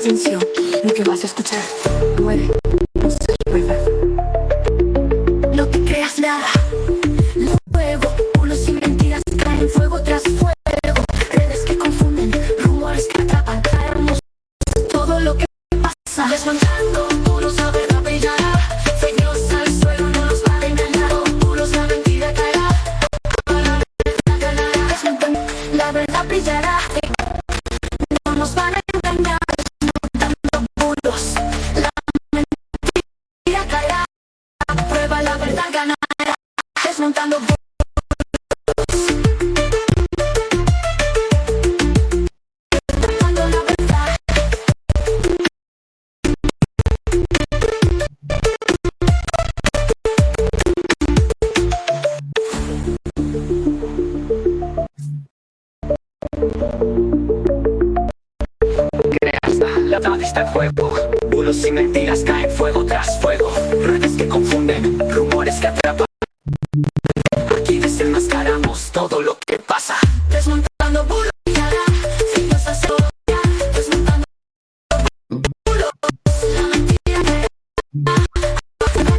Atención, lo que vas a escuchar muere, no se recuerda. No te creas nada, lo fuego, pulos y mentiras caen fuego tras fuego. Redes que confunden, rumores que atrapan, caemos todo lo que pasa. Desmontando puros, la verdad brillará. Fake news al suelo, no los van a engañar. Puros, la mentira caerá. La verdad ganará. Desmontando, la verdad brillará. No nos van a engañar. Desmontando puros, la mentira caerá. Prueba, la verdad ganará. Desmontando puros. La verdad está en fuego, bulos y mentiras caen fuego tras fuego. Redes que confunden, rumores que atrapan. Aquí desenmascaramos todo lo que pasa. Desmontando bulos, signos a cero. Desmontando bulos, la mentira que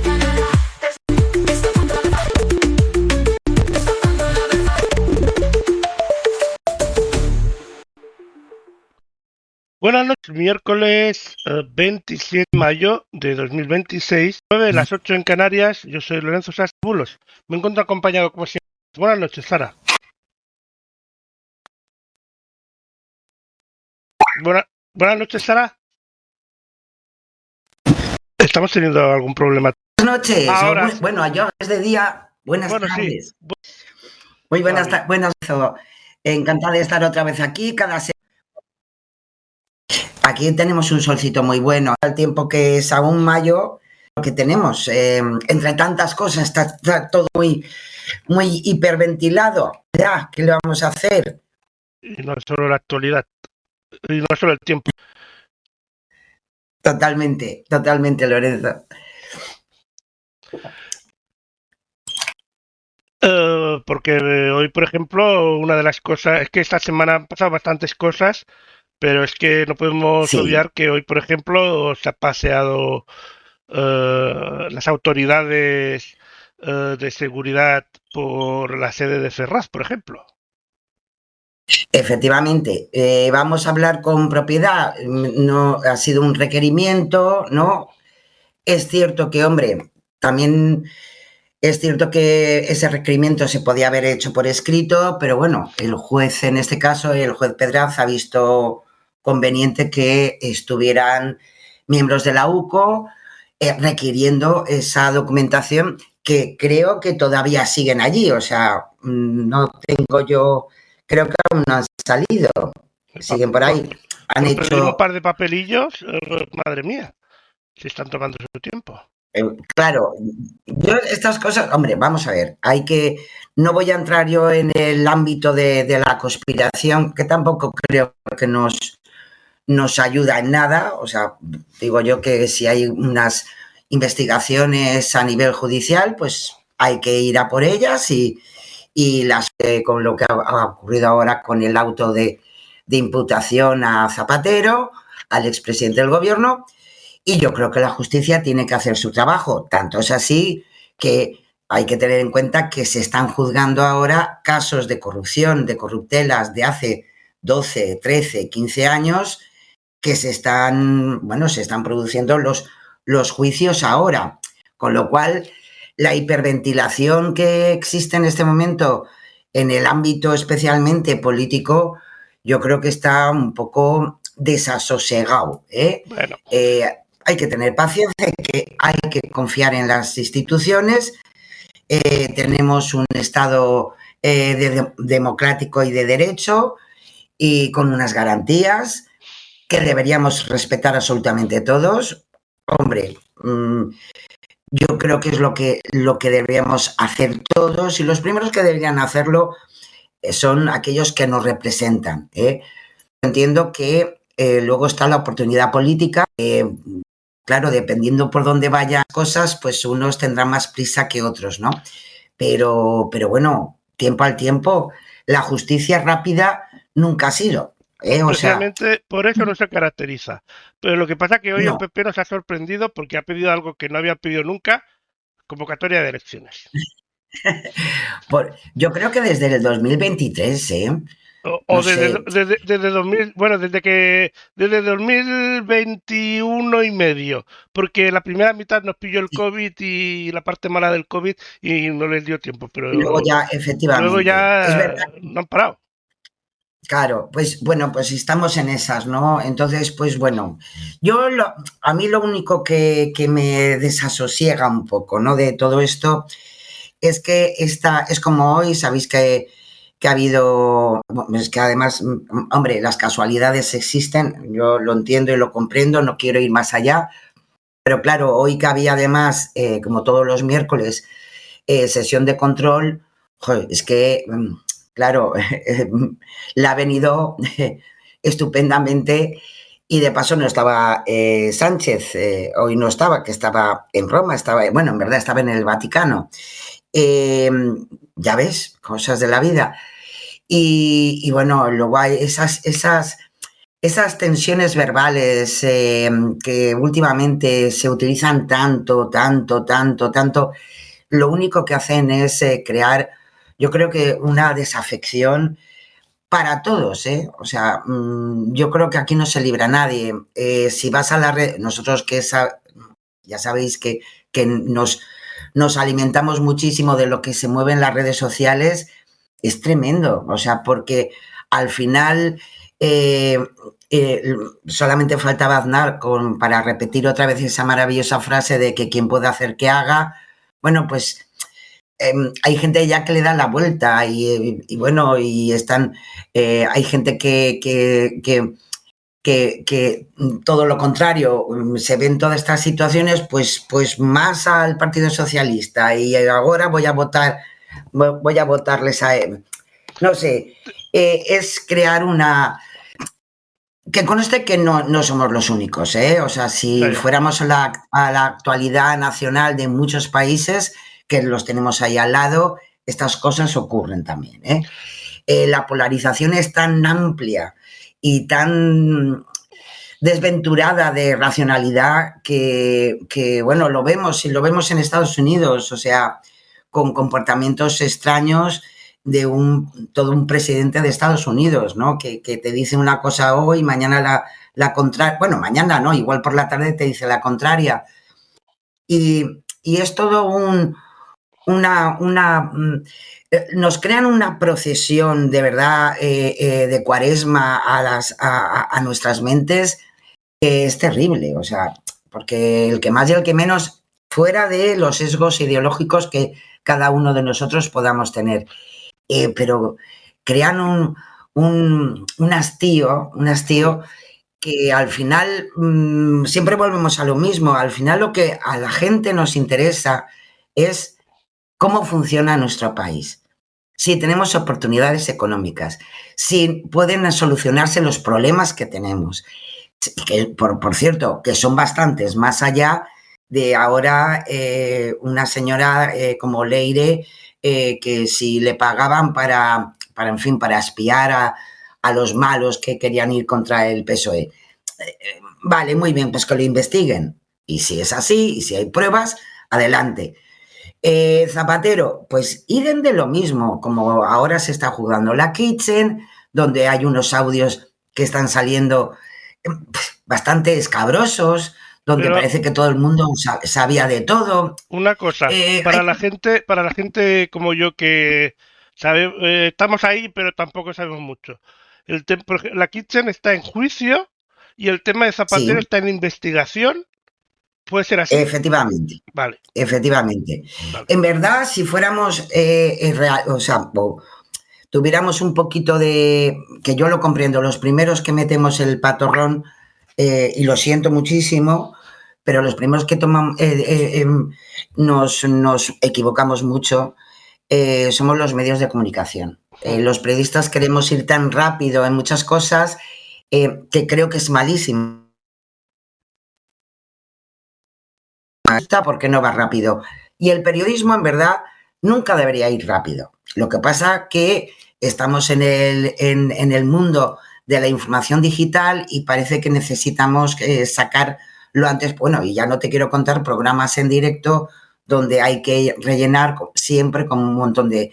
ganará. Está contra la verdad. Buenas noches, miércoles 27 de mayo de 2026, 9 de las 8 en Canarias. Yo soy Lorenzo Sastubulos. Me encuentro acompañado como siempre. Buenas noches, Sara. Buenas noches, Sara. Estamos teniendo algún problema. Buenas noches. Ahora, bueno, yo es de día. Buenas tardes. Sí. Muy buenas tardes. Encantada de estar otra vez aquí. Aquí tenemos un solcito muy bueno. Al tiempo que es aún mayo, lo que tenemos, entre tantas cosas, está todo muy hiperventilado. Ya, ¿qué le vamos a hacer? Y no solo la actualidad, y no solo el tiempo. Totalmente, Lorenzo. Porque hoy, por ejemplo, una de las cosas es que esta semana han pasado bastantes cosas, pero es que no podemos obviar que hoy, por ejemplo, se ha paseado las autoridades de seguridad por la sede de Ferraz, por ejemplo. Efectivamente, vamos a hablar con propiedad. No ha sido un requerimiento, ¿no? Es cierto que, hombre, también es cierto que ese requerimiento se podía haber hecho por escrito, pero bueno, el juez, en este caso, el juez Pedraz, ha visto conveniente que estuvieran miembros de la UCO requiriendo esa documentación, que creo que todavía siguen allí. O sea, no tengo yo, creo que aún no han salido, siguen por ahí. Han hecho un par de papelillos, madre mía, se están tomando su tiempo. Claro, yo estas cosas, hombre, vamos a ver, no voy a entrar yo en el ámbito de la conspiración, que tampoco creo que nos ayuda en nada. O sea, digo yo que si hay unas investigaciones a nivel judicial, pues hay que ir a por ellas, y con lo que ha ocurrido ahora con el auto de imputación a Zapatero, al expresidente del gobierno. Y yo creo que la justicia tiene que hacer su trabajo. Tanto es así que hay que tener en cuenta que se están juzgando ahora casos de corrupción, de corruptelas de hace 12, 13, 15 años, que se están produciendo los juicios ahora. Con lo cual, la hiperventilación que existe en este momento en el ámbito especialmente político, yo creo que está un poco desasosegado. Bueno. Hay que tener paciencia, hay que confiar en las instituciones. Tenemos un Estado democrático y de derecho, y con unas garantías que deberíamos respetar absolutamente todos. Hombre, yo creo que es lo que deberíamos hacer todos, y los primeros que deberían hacerlo son aquellos que nos representan. Entiendo que luego está la oportunidad política. Claro, dependiendo por dónde vayan las cosas, pues unos tendrán más prisa que otros, ¿no? Pero bueno, tiempo al tiempo, la justicia rápida nunca ha sido. O sea, Precisamente por eso no se caracteriza. Pero lo que pasa es que hoy el no. PP nos ha sorprendido porque ha pedido algo que no había pedido nunca, convocatoria de elecciones. Yo creo que desde el 2023, O no desde, sé. desde 2000, bueno, desde 2021 y medio, porque la primera mitad nos pilló el COVID y la parte mala del COVID y no les dio tiempo, Y luego pero ya, luego efectivamente, es verdad. ya no han parado. Claro, pues bueno, pues estamos en esas, ¿no? Entonces, pues bueno, a mí lo único que me desasosiega un poco, ¿no? De todo esto es que es como hoy, sabéis que ha habido, bueno, es que además, hombre, las casualidades existen, yo lo entiendo y lo comprendo, no quiero ir más allá, pero claro, hoy que había además, como todos los miércoles, sesión de control, joder, es que, claro, le ha venido estupendamente y de paso no estaba Sánchez, hoy no estaba, que estaba en Roma, estaba, bueno, en verdad estaba en el Vaticano. Eh, ya ves, cosas de la vida. Y bueno, luego hay esas tensiones verbales que últimamente se utilizan tanto, tanto, tanto, tanto, lo único que hacen es crear, yo creo que una desafección para todos, ¿eh? O sea, yo creo que aquí no se libra nadie. Si vas a la red, nosotros ya sabéis que nos alimentamos muchísimo de lo que se mueve en las redes sociales, es tremendo, o sea, porque al final eh, eh, solamente faltaba Aznar para repetir otra vez esa maravillosa frase de que quien puede hacer que haga. Bueno, pues hay gente ya que le da la vuelta y bueno, y están, hay gente que todo lo contrario, se ven todas estas situaciones, pues más al Partido Socialista y ahora voy a votarles a él. No sé, es crear una... Que conste que no somos los únicos, ¿eh? O sea, Ya, si ya. fuéramos a la actualidad nacional de muchos países, que los tenemos ahí al lado, estas cosas ocurren también, ¿eh? La polarización es tan amplia y tan desventurada de racionalidad bueno, lo vemos y lo vemos en Estados Unidos, o sea, con comportamientos extraños de todo un presidente de Estados Unidos, ¿no? Que te dice una cosa hoy, mañana la contraria, bueno, mañana no, igual por la tarde te dice la contraria. Y es todo nos crean una procesión de verdad de cuaresma a nuestras mentes que es terrible, o sea, porque el que más y el que menos, fuera de los sesgos ideológicos que cada uno de nosotros podamos tener, pero crean un hastío que al final siempre volvemos a lo mismo, al final lo que a la gente nos interesa es cómo funciona nuestro país, si tenemos oportunidades económicas, si pueden solucionarse los problemas que tenemos, que por cierto, que son bastantes, más allá de ahora una señora como Leire, que si le pagaban en fin, para espiar a los malos que querían ir contra el PSOE. Vale, muy bien, pues que lo investiguen. Y si es así, y si hay pruebas, adelante. Zapatero, pues idem de lo mismo, como ahora se está jugando la Kitchen, donde hay unos audios que están saliendo bastante escabrosos, donde Pero parece que todo el mundo sabía de todo. una cosa, Hay para la gente como yo que sabe, estamos ahí, pero tampoco sabemos mucho. La Kitchen está en juicio y el tema de sí, Zapatero está en investigación. ¿Puede ser así? efectivamente, Vale, efectivamente. vale. En verdad, si fuéramos o sea, tuviéramos un poquito de, que yo lo comprendo, los primeros que metemos el patorrón, y lo siento muchísimo, pero los primeros que toman, nos equivocamos mucho, somos los medios de comunicación. Mm. Los periodistas queremos ir tan rápido en muchas cosas que creo que es malísimo. Porque no va rápido. Y el periodismo, en verdad, nunca debería ir rápido. Lo que pasa que estamos en el mundo de la información digital y parece que necesitamos sacar lo antes, bueno, y ya no te quiero contar programas en directo donde hay que rellenar siempre con un montón de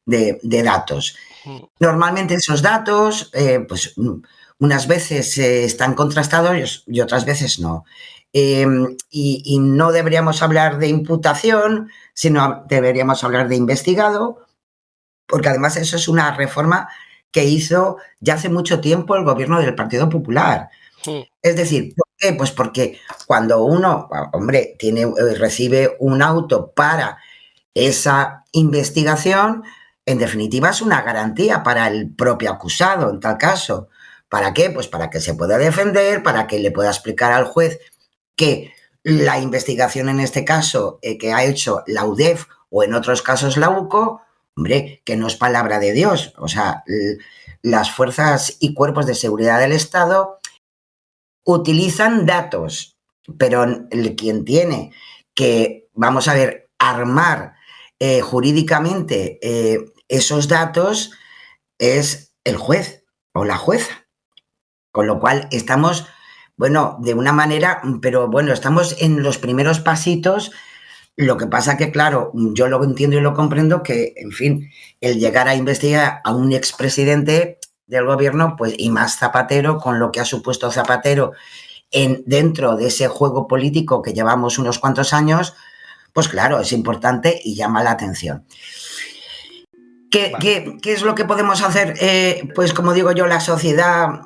datos. Normalmente esos datos, pues unas veces están contrastados y otras veces no. Y no deberíamos hablar de imputación, sino deberíamos hablar de investigado, porque además eso es una reforma que hizo ya hace mucho tiempo el gobierno del Partido Popular. Es decir, ¿por qué? Pues porque cuando uno, hombre, recibe un auto para esa investigación, en definitiva es una garantía para el propio acusado, en tal caso. ¿Para qué? Pues para que se pueda defender, para que le pueda explicar al juez que la investigación en este caso que ha hecho la UDEF o en otros casos la UCO, hombre, que no es palabra de Dios. O sea, las fuerzas y cuerpos de seguridad del Estado utilizan datos, pero quien tiene que, vamos a ver, armar jurídicamente esos datos es el juez o la jueza. Con lo cual estamos, bueno, de una manera, pero bueno, estamos en los primeros pasitos. Lo que pasa que, claro, yo lo entiendo y lo comprendo que, en fin, el llegar a investigar a un expresidente del gobierno, pues, y más Zapatero, con lo que ha supuesto Zapatero dentro de ese juego político que llevamos unos cuantos años, pues claro, es importante y llama la atención. ¿Qué es lo que podemos hacer? Pues como digo yo, la sociedad,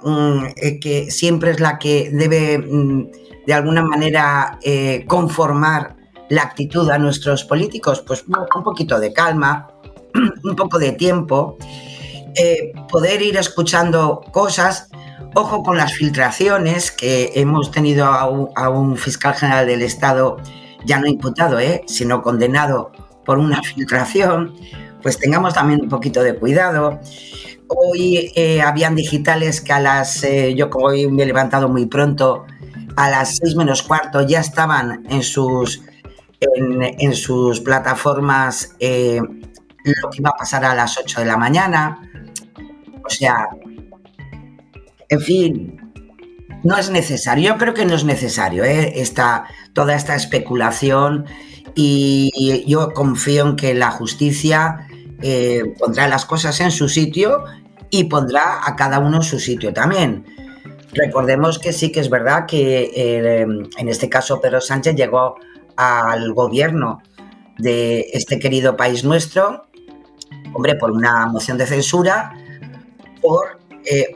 que siempre es la que debe, de alguna manera, conformar la actitud a nuestros políticos, pues un poquito de calma, un poco de tiempo, poder ir escuchando cosas. Ojo con las filtraciones, que hemos tenido a un fiscal general del Estado, ya no imputado, sino condenado por una filtración. Pues tengamos también un poquito de cuidado. Hoy habían digitales que yo como hoy me he levantado muy pronto, a las 6 menos cuarto ya estaban en sus plataformas lo que iba a pasar a las 8 de la mañana. O sea, en fin, no es necesario. Yo creo que no es necesario toda esta especulación, y yo confío en que la justicia pondrá las cosas en su sitio y pondrá a cada uno en su sitio también. Recordemos que sí que es verdad que en este caso Pedro Sánchez llegó al gobierno de este querido país nuestro, hombre, por una moción de censura, por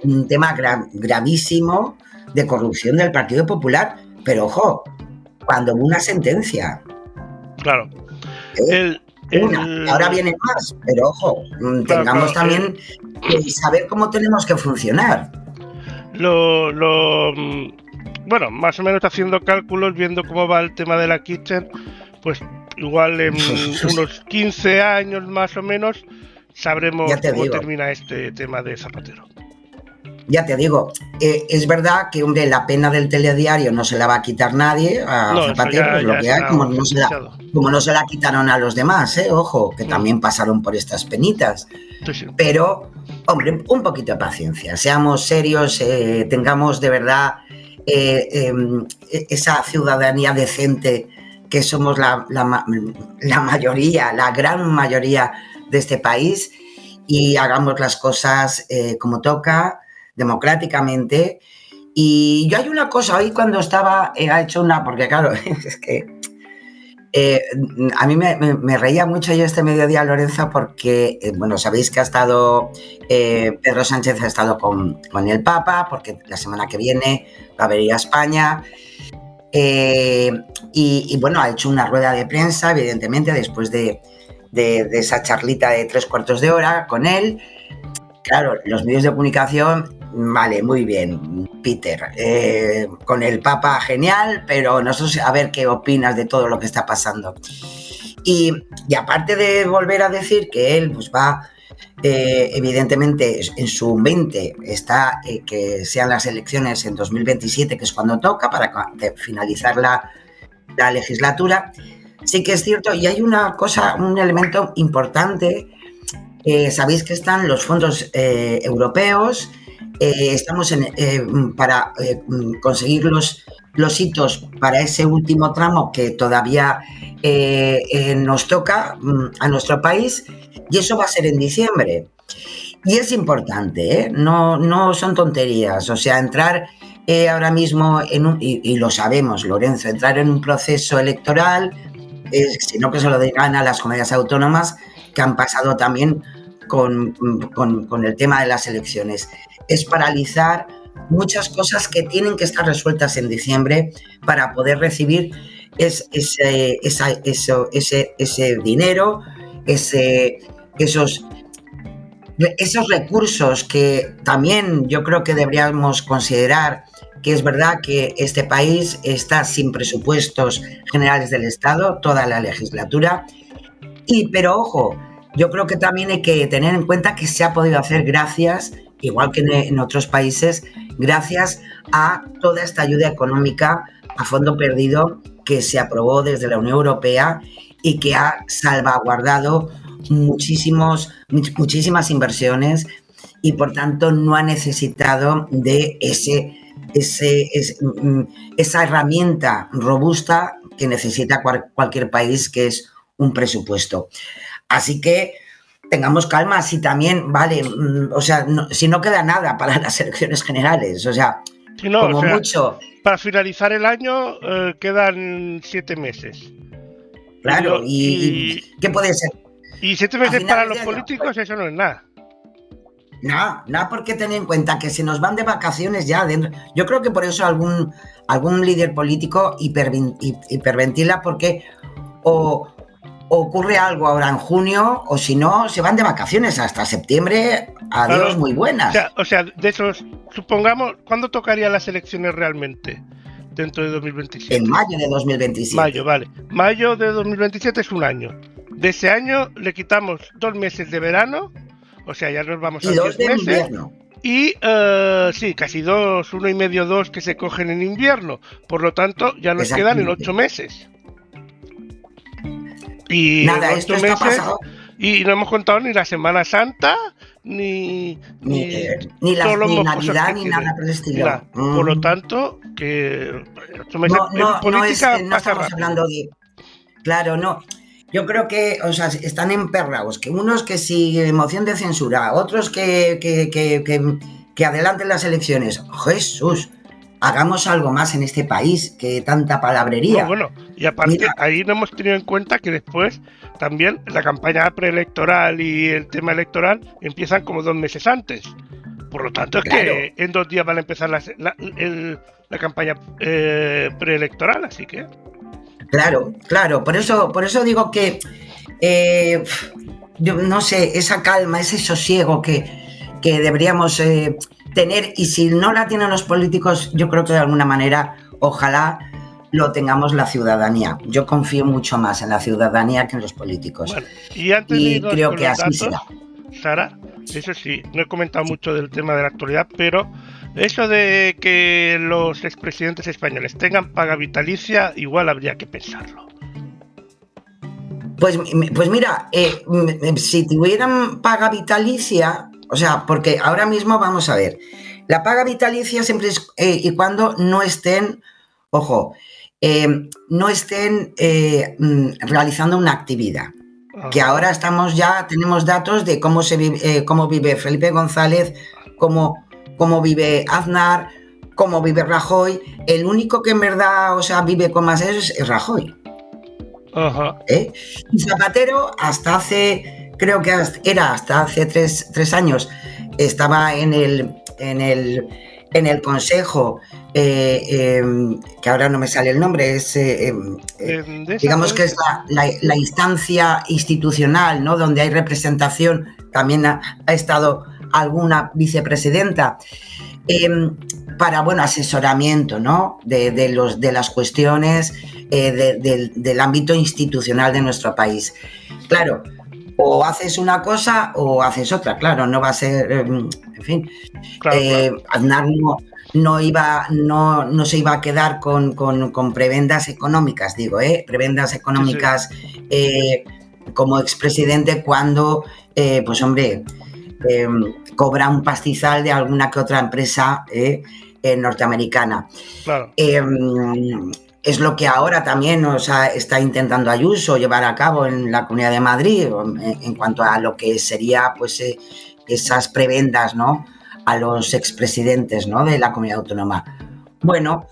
un tema gravísimo de corrupción del Partido Popular. Pero ojo, cuando hubo una sentencia. Claro. Ahora vienen más, pero ojo, tengamos también que saber cómo tenemos que funcionar. Bueno, más o menos haciendo cálculos, viendo cómo va el tema de la Kitchen, pues igual en unos 15 años más o menos sabremos cómo termina este tema de Zapatero. Ya te digo, es verdad que, hombre, la pena del telediario no se la va a quitar nadie a Zapatero, es lo que hay, como no se la quitaron a los demás, ojo, que también pasaron por estas penitas. Sí. Pero, hombre, un poquito de paciencia, seamos serios, tengamos de verdad esa ciudadanía decente que somos la mayoría, la gran mayoría de este país, y hagamos las cosas como toca, democráticamente. Y yo hay una cosa, hoy cuando estaba, ha hecho porque claro, es que a mí me reía mucho yo este mediodía, Lorenzo, porque, bueno, sabéis que ha estado, Pedro Sánchez ha estado con el Papa, porque la semana que viene va a venir a España, y bueno, ha hecho una rueda de prensa, evidentemente, después de esa charlita de 3/4 de hora con él. Claro, los medios de comunicación, vale, muy bien, Peter, con el Papa genial, pero nosotros a ver qué opinas de todo lo que está pasando. Y aparte de volver a decir que él pues va, evidentemente en su mente está que sean las elecciones en 2027, que es cuando toca, para finalizar la legislatura, sí que es cierto, y hay una cosa, un elemento importante. Sabéis que están los fondos europeos estamos para conseguir los hitos para ese último tramo que todavía nos toca a nuestro país, y eso va a ser en diciembre. Y es importante, no son tonterías, o sea, entrar ahora mismo y lo sabemos, Lorenzo, entrar en un proceso electoral, sino que se lo digan a las comunidades autónomas que han pasado también con el tema de las elecciones. Es paralizar muchas cosas que tienen que estar resueltas en diciembre para poder recibir ese dinero, esos recursos que también yo creo que deberíamos considerar, que es verdad que este país está sin presupuestos generales del Estado toda la legislatura, pero ojo, yo creo que también hay que tener en cuenta que se ha podido hacer gracias, igual que en otros países, gracias a toda esta ayuda económica a fondo perdido que se aprobó desde la Unión Europea y que ha salvaguardado muchísimas inversiones, y por tanto no ha necesitado de esa herramienta robusta que necesita cualquier país, que es un presupuesto. Así que tengamos calma, si también, vale, o sea, si no queda nada para las elecciones generales, o sea, sí, no, como mucho. Para finalizar el año quedan 7 meses. Claro, y ¿qué puede ser? Y 7 meses para los políticos, eso no es nada. Nada, porque ten en cuenta que se nos van de vacaciones ya dentro. Yo creo que por eso algún líder político hiperventila, porque o ocurre algo ahora en junio, o si no, se van de vacaciones hasta septiembre. Adiós, claro, muy buenas. O sea, de esos, supongamos, ¿cuándo tocarían las elecciones realmente? Dentro de 2027. En mayo de 2027. Mayo, vale. Mayo de 2027 es un año. De ese año le quitamos 2 meses de verano, o sea, ya nos vamos a 10 meses. Invierno. Y sí, casi 2, 1 y medio, 2 que se cogen en invierno. Por lo tanto, ya nos quedan en 8 meses. Y nada, esto está pasado. Y no hemos contado ni la Semana Santa, ni Navidad, ni nada por el estilo. Por lo tanto, que 8 meses en política no estamos hablando de... Claro, no. Yo creo que, o sea, están emperrados, que unos que si moción de censura, otros que adelanten las elecciones. Jesús, hagamos algo más en este país que tanta palabrería. No, bueno, y aparte, ahí no hemos tenido en cuenta que después también la campaña preelectoral y el tema electoral empiezan como 2 meses antes. Por lo tanto, es que en 2 días van a empezar la campaña preelectoral, así que... Claro, por eso digo que yo no sé, esa calma, ese sosiego que deberíamos tener, y si no la tienen los políticos, yo creo que de alguna manera, ojalá lo tengamos la ciudadanía. Yo confío mucho más en la ciudadanía que en los políticos. Bueno, y creo que así será. Sara, eso sí, no he comentado mucho del tema de la actualidad, pero eso de que los expresidentes españoles tengan paga vitalicia, igual habría que pensarlo. Pues mira, si tuvieran paga vitalicia, o sea, porque ahora mismo vamos a ver, la paga vitalicia siempre es y cuando no estén, ojo, no estén realizando una actividad. Que ahora tenemos datos de cómo vive Felipe González, cómo vive Aznar, cómo vive Rajoy. El único que en verdad, o sea, vive con más es Rajoy. Ajá. Y Zapatero hasta hace 3 años, estaba en el consejo, que ahora no me sale el nombre, es digamos que es la instancia institucional, ¿no? Donde hay representación, también ha estado alguna vicepresidenta, para asesoramiento, ¿no? de las cuestiones del ámbito institucional de nuestro país. Claro, o haces una cosa o haces otra, claro, no va a ser, en fin. Claro. Aznar no se iba a quedar con prebendas económicas, prebendas económicas, sí. Como expresidente, cuando, pues hombre, cobra un pastizal de alguna que otra empresa norteamericana. Claro. Es lo que ahora también está intentando Ayuso llevar a cabo en la Comunidad de Madrid en cuanto a lo que sería pues esas prebendas, ¿no?, a los expresidentes, ¿no?, de la Comunidad Autónoma. Bueno,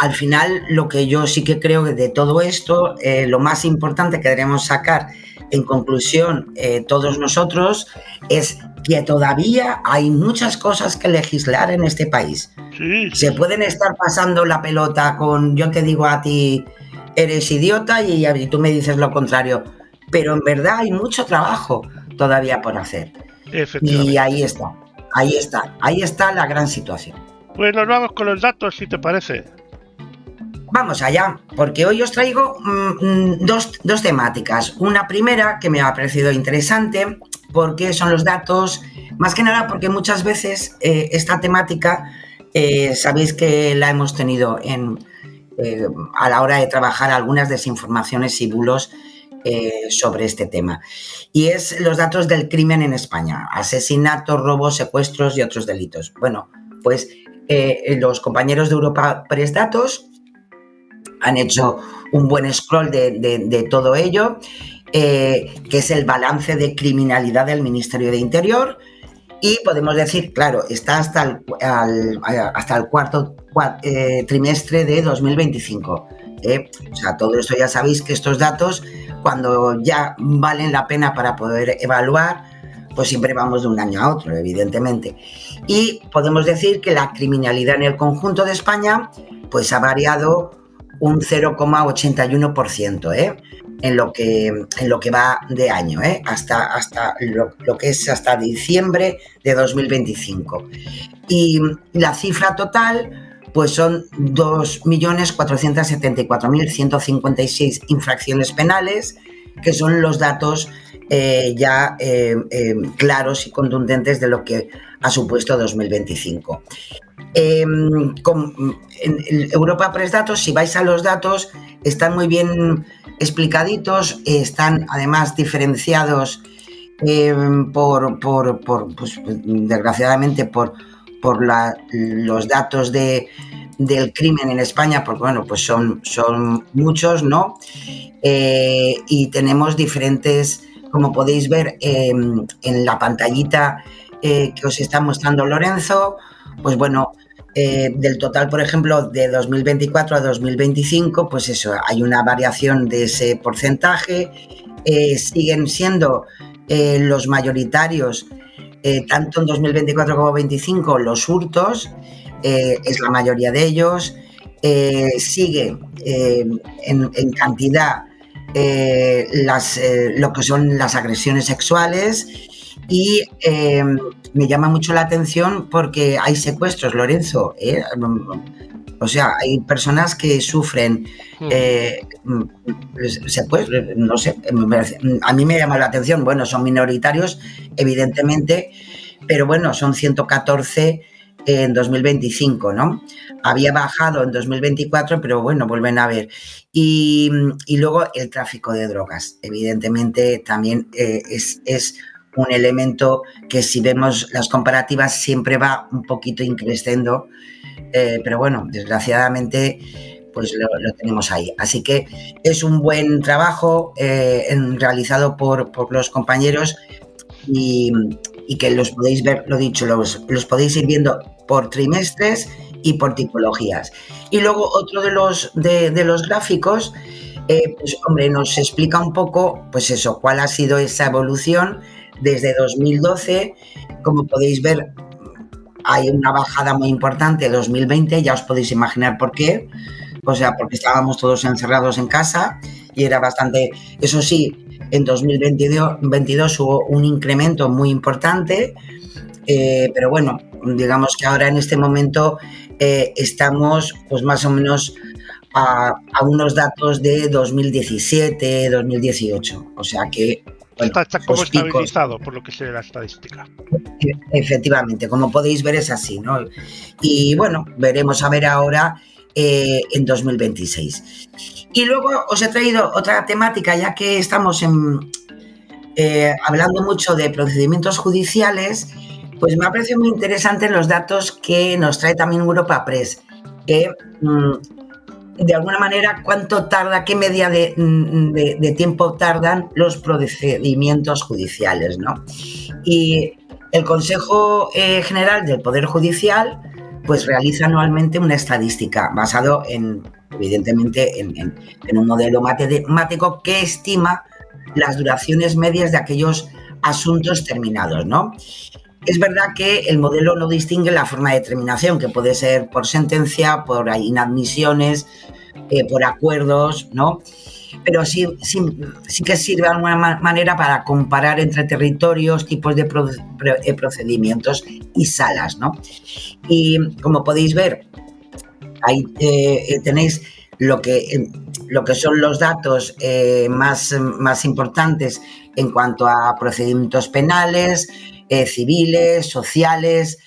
al final lo que yo sí que creo que de todo esto, lo más importante que debemos sacar en conclusión todos nosotros es que todavía hay muchas cosas que legislar en este país. Sí. Se pueden estar pasando la pelota con yo te digo a ti eres idiota y tú me dices lo contrario, pero en verdad hay mucho trabajo todavía por hacer. Y ahí está la gran situación. Pues nos vamos con los datos, si te parece. Vamos allá, porque hoy os traigo dos temáticas. Una primera que me ha parecido interesante porque son los datos, más que nada porque muchas veces esta temática sabéis que la hemos tenido a la hora de trabajar algunas desinformaciones y bulos sobre este tema. Y es los datos del crimen en España, asesinatos, robos, secuestros y otros delitos. Bueno, pues los compañeros de Europa Press Datos han hecho un buen scroll de todo ello, que es el balance de criminalidad del Ministerio de Interior, y podemos decir, claro, está hasta el cuarto trimestre de 2025. O sea, todo esto ya sabéis que estos datos, cuando ya valen la pena para poder evaluar, pues siempre vamos de un año a otro, evidentemente. Y podemos decir que la criminalidad en el conjunto de España pues ha variado un 0,81%, en lo que va de año, hasta lo que es hasta diciembre de 2025. Y la cifra total pues son 2.474.156 infracciones penales, que son los datos ya claros y contundentes de lo que ha supuesto 2025. En Europa Press Datos, si vais a los datos, están muy bien explicaditos, están además diferenciados pues, desgraciadamente por los datos del crimen en España, porque bueno, pues son muchos, ¿no? Y tenemos diferentes, como podéis ver en la pantallita que os está mostrando Lorenzo, pues bueno, del total, por ejemplo, de 2024 a 2025, pues eso, hay una variación de ese porcentaje, siguen siendo los mayoritarios, tanto en 2024 como 2025, los hurtos, es la mayoría de ellos, sigue en cantidad lo que son las agresiones sexuales y me llama mucho la atención porque hay secuestros, Lorenzo, o sea, hay personas que sufren secuestros, no sé, a mí me llama la atención, bueno, son minoritarios, evidentemente, pero bueno, son 114 en 2025, ¿no? Había bajado en 2024, pero bueno, vuelven a ver. Y luego el tráfico de drogas, evidentemente también es un elemento que si vemos las comparativas siempre va un poquito increciendo, pero bueno, desgraciadamente pues lo tenemos ahí. Así que es un buen trabajo realizado por los compañeros y que los podéis ver, lo dicho, los podéis ir viendo por trimestres y por tipologías. Y luego otro de los gráficos, pues hombre, nos explica un poco, pues eso, cuál ha sido esa evolución desde 2012. Como podéis ver, hay una bajada muy importante en 2020, ya os podéis imaginar por qué, o sea, porque estábamos todos encerrados en casa y era bastante, eso sí, en 2022 hubo un incremento muy importante, pero bueno, digamos que ahora en este momento estamos pues más o menos a unos datos de 2017, 2018, o sea que bueno, está como estabilizado por lo que sé de la estadística. Efectivamente, como podéis ver es así, ¿no? Y bueno, veremos a ver ahora en 2026. Y luego os he traído otra temática, ya que estamos hablando mucho de procedimientos judiciales, pues me ha parecido muy interesante los datos que nos trae también Europa Press, que de alguna manera cuánto tarda, qué media de tiempo tardan los procedimientos judiciales, ¿no? Y el Consejo General del Poder Judicial pues realiza anualmente una estadística basado evidentemente en un modelo matemático que estima las duraciones medias de aquellos asuntos terminados, ¿no? Es verdad que el modelo no distingue la forma de terminación, que puede ser por sentencia, por inadmisiones, por acuerdos, ¿no? Pero sí que sirve de alguna manera para comparar entre territorios, tipos de procedimientos y salas, ¿no? Y como podéis ver, ahí tenéis lo que son los datos más importantes en cuanto a procedimientos penales, civiles, sociales,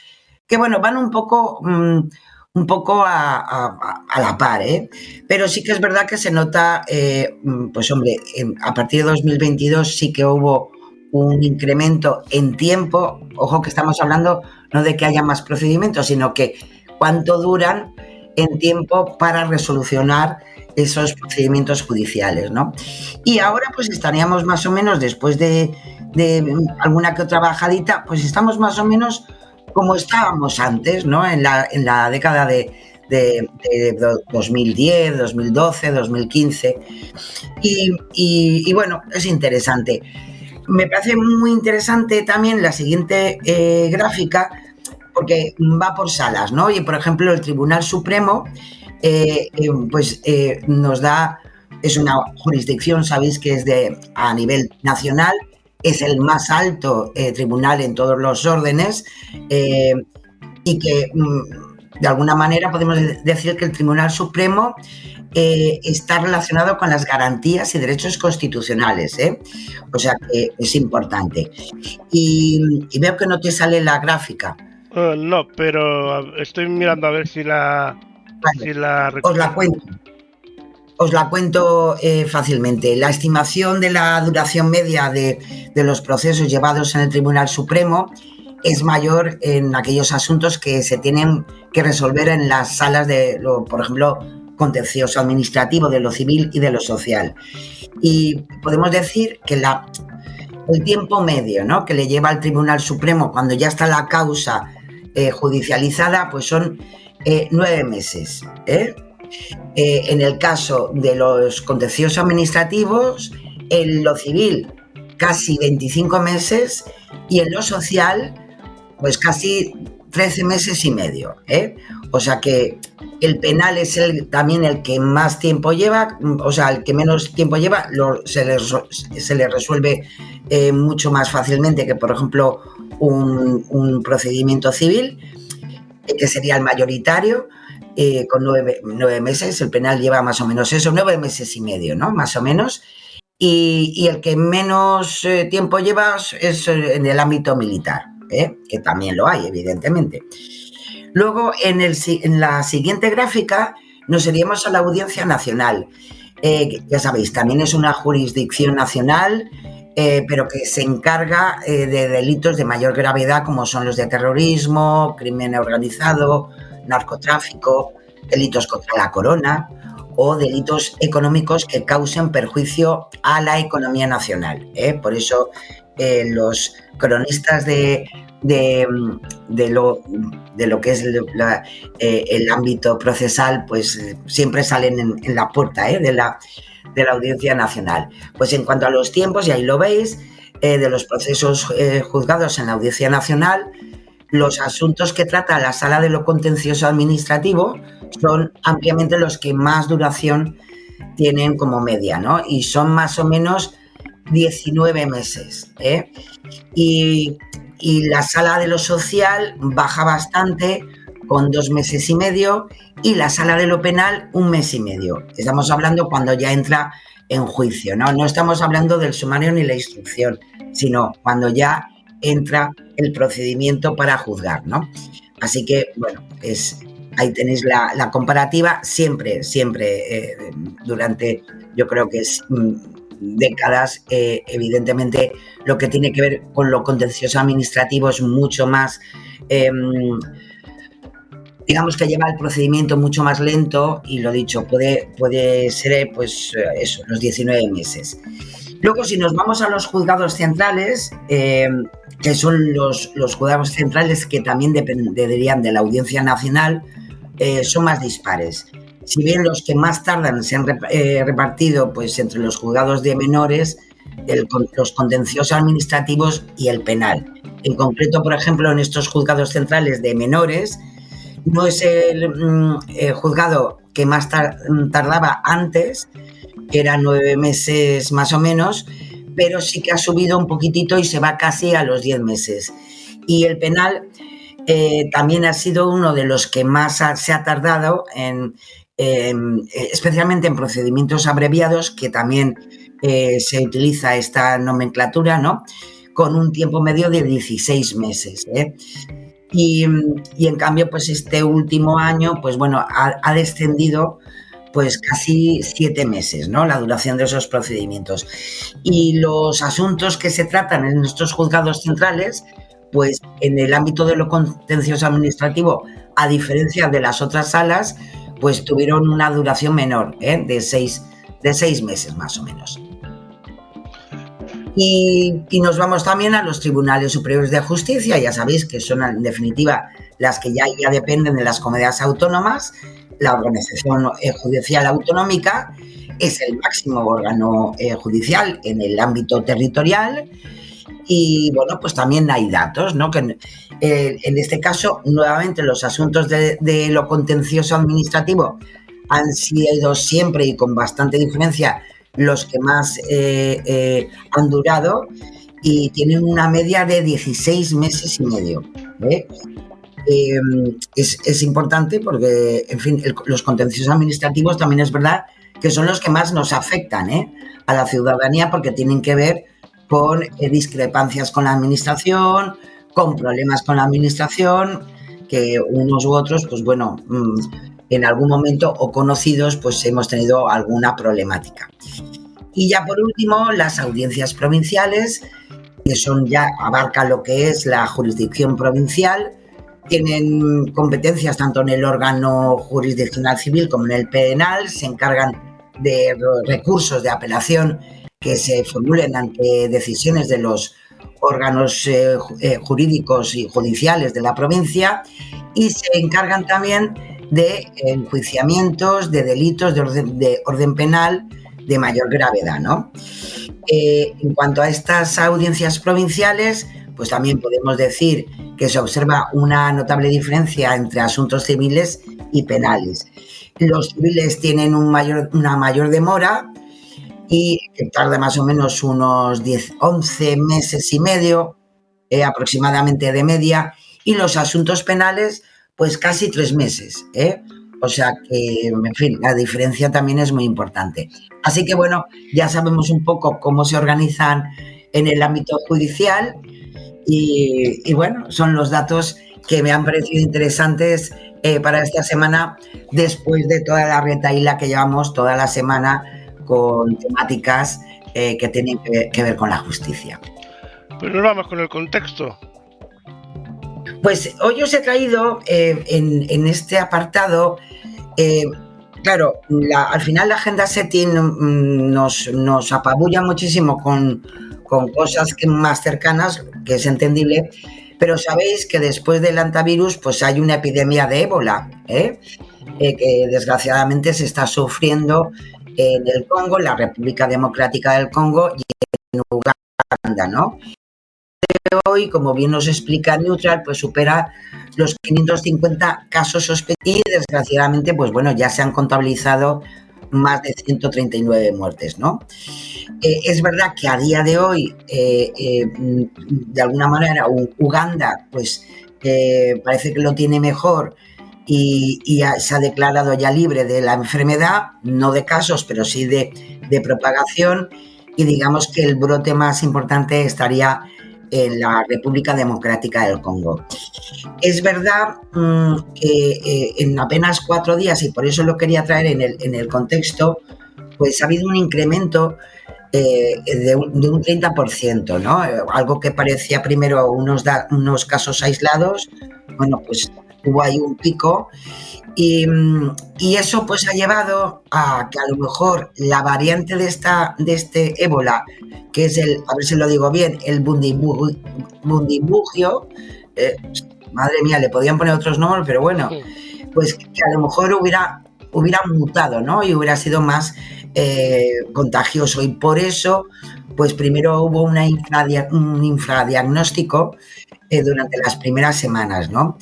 que bueno, van un poco a la par, pero sí que es verdad que se nota, pues hombre, a partir de 2022 sí que hubo un incremento en tiempo. Ojo que estamos hablando no de que haya más procedimientos, sino que cuánto duran en tiempo para resolucionar esos procedimientos judiciales, ¿no? Y ahora pues estaríamos más o menos, después de alguna que otra bajadita, pues estamos más o menos como estábamos antes, ¿no? En la década de 2010, 2012, 2015. Y bueno, es interesante. Me parece muy interesante también la siguiente gráfica, porque va por salas, ¿no? Y por ejemplo, el Tribunal Supremo nos da, es una jurisdicción, sabéis que es a nivel nacional, es el más alto tribunal en todos los órdenes, y que de alguna manera podemos decir que el Tribunal Supremo está relacionado con las garantías y derechos constitucionales, o sea que es importante. Y veo que no te sale la gráfica. No, pero estoy mirando a ver si la... Vale, si la... Os la cuento fácilmente. La estimación de la duración media de los procesos llevados en el Tribunal Supremo es mayor en aquellos asuntos que se tienen que resolver en las salas de, por ejemplo, contencioso administrativo, de lo civil y de lo social. Y podemos decir que el tiempo medio, ¿no?, que le lleva al Tribunal Supremo cuando ya está la causa judicializada, pues son 9 meses, en el caso de los contenciosos administrativos, en lo civil casi 25 meses y en lo social pues casi 13 meses y medio, o sea que el penal es también el que más tiempo lleva, o sea, el que menos tiempo lleva se le resuelve mucho más fácilmente que, por ejemplo, un procedimiento civil, que sería el mayoritario. Con 9 meses, el penal lleva más o menos eso, 9 meses y medio, ¿no? Más o menos. Y el que menos tiempo lleva es en el ámbito militar, que también lo hay, evidentemente. Luego, en la siguiente gráfica, nos iríamos a la Audiencia Nacional. Ya sabéis, también es una jurisdicción nacional, pero que se encarga de delitos de mayor gravedad, como son los de terrorismo, crimen organizado, narcotráfico, delitos contra la corona o delitos económicos que causen perjuicio a la economía nacional. Por eso los cronistas de lo que es el ámbito procesal, pues siempre salen en la puerta de la Audiencia Nacional. Pues en cuanto a los tiempos, y ahí lo veis, de los procesos juzgados en la Audiencia Nacional, los asuntos que trata la Sala de lo Contencioso Administrativo son ampliamente los que más duración tienen como media, ¿no? Y son más o menos 19 meses, y la Sala de lo Social baja bastante, con 2 meses y medio, y la Sala de lo Penal 1 mes y medio. Estamos hablando cuando ya entra en juicio, ¿no? No estamos hablando del sumario ni la instrucción, sino cuando ya entra el procedimiento para juzgar, ¿no? Así que, bueno, ahí tenéis la comparativa. Siempre, durante, yo creo que es décadas, evidentemente lo que tiene que ver con lo contencioso administrativo es mucho más, digamos que lleva el procedimiento mucho más lento y lo dicho, puede ser pues eso, los 19 meses. Luego, si nos vamos a los juzgados centrales, que son los juzgados centrales que también dependerían de la Audiencia Nacional, son más dispares. Si bien los que más tardan se han repartido pues, entre los juzgados de menores, los contenciosos administrativos y el penal. En concreto, por ejemplo, en estos juzgados centrales de menores, no es el juzgado que más tardaba antes, que eran 9 meses más o menos, pero sí que ha subido un poquitito y se va casi a los 10 meses. Y el penal también ha sido uno de los que más se ha tardado, especialmente en procedimientos abreviados, que también se utiliza esta nomenclatura, ¿no? Con un tiempo medio de 16 meses. Y en cambio, pues este último año, pues bueno, ha descendido pues casi 7 meses, ¿no? La duración de esos procedimientos. Y los asuntos que se tratan en estos juzgados centrales, pues en el ámbito de lo contencioso administrativo, a diferencia de las otras salas, pues tuvieron una duración menor, de 6 meses más o menos. Y nos vamos también a los tribunales superiores de justicia, ya sabéis que son en definitiva las que ya dependen de las comunidades autónomas. La organización judicial autonómica es el máximo órgano judicial en el ámbito territorial y bueno, pues también hay datos, ¿no? Que en este caso, nuevamente, los asuntos de lo contencioso administrativo han sido siempre y con bastante diferencia los que más han durado y tienen una media de 16 meses y medio. Es importante porque, en fin, los contenciosos administrativos también es verdad que son los que más nos afectan a la ciudadanía porque tienen que ver con discrepancias con la administración, con problemas con la administración, que unos u otros, pues bueno, en algún momento o conocidos, pues hemos tenido alguna problemática. Y ya por último, las audiencias provinciales, que son ya, abarca lo que es la jurisdicción provincial, tienen competencias tanto en el órgano jurisdiccional civil como en el penal, se encargan de recursos de apelación que se formulen ante decisiones de los órganos jurídicos y judiciales de la provincia y se encargan también de enjuiciamientos de delitos de orden penal de mayor gravedad, ¿no? En cuanto a estas audiencias provinciales, pues también podemos decir que se observa una notable diferencia entre asuntos civiles y penales. Los civiles tienen una mayor demora y que tarda más o menos unos 11 meses y medio aproximadamente de media, y los asuntos penales pues casi 3 meses. O sea que, en fin, la diferencia también es muy importante. Así que, bueno, ya sabemos un poco cómo se organizan en el ámbito judicial y bueno, son los datos que me han parecido interesantes para esta semana, después de toda la retahíla que llevamos toda la semana con temáticas que tienen que ver con la justicia. Pues nos vamos con el contexto. Pues hoy os he traído en este apartado, claro, al final la agenda setting nos apabulla muchísimo con cosas más cercanas, que es entendible, pero sabéis que después del hantavirus pues hay una epidemia de ébola, que desgraciadamente se está sufriendo en el Congo, en la República Democrática del Congo y en Uganda, ¿no? Hoy, como bien nos explica Neutral, pues supera los 550 casos sospechosos y desgraciadamente, pues bueno, ya se han contabilizado más de 139 muertes, ¿no? Es verdad que a día de hoy, de alguna manera, Uganda, pues parece que lo tiene mejor y se ha declarado ya libre de la enfermedad, no de casos, pero sí de propagación, y digamos que el brote más importante estaría en la República Democrática del Congo. Es verdad que en apenas 4 días, y por eso lo quería traer en el contexto, pues ha habido un incremento de un 30%, ¿no? Algo que parecía primero unos casos aislados, bueno, pues hubo ahí un pico y eso pues ha llevado a que a lo mejor la variante de este ébola, que es a ver si lo digo bien, el bundibugio, madre mía, le podían poner otros nombres, pero bueno, pues que a lo mejor hubiera mutado, ¿no? Y hubiera sido más contagioso. Y por eso, pues primero hubo un infradiagnóstico durante las primeras semanas, ¿no?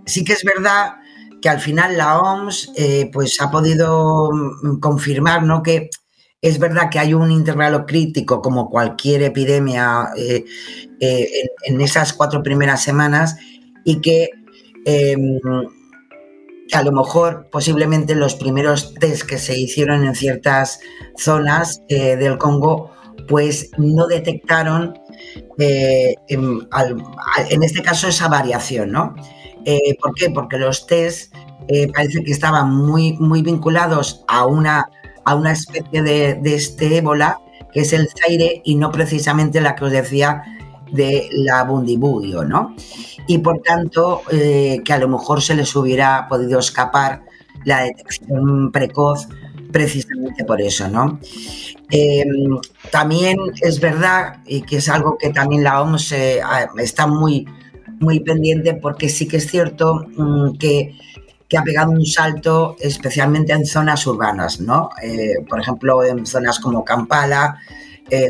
Sí que es verdad que al final la OMS pues ha podido confirmar, ¿no?, que es verdad que hay un intervalo crítico, como cualquier epidemia, en esas 4 primeras semanas, y que a lo mejor posiblemente los primeros test que se hicieron en ciertas zonas del Congo pues no detectaron en este caso esa variación, ¿no? ¿Por qué? Porque los test parece que estaban muy, muy vinculados a una especie de este ébola, que es el Zaire, y no precisamente la que os decía de la Bundibugyo, ¿no? Y por tanto, que a lo mejor se les hubiera podido escapar la detección precoz precisamente por eso, ¿no? También es verdad, y que es algo que también la OMS está muy, muy pendiente, porque sí que es cierto que ha pegado un salto especialmente en zonas urbanas, ¿no? Por ejemplo, en zonas como Kampala,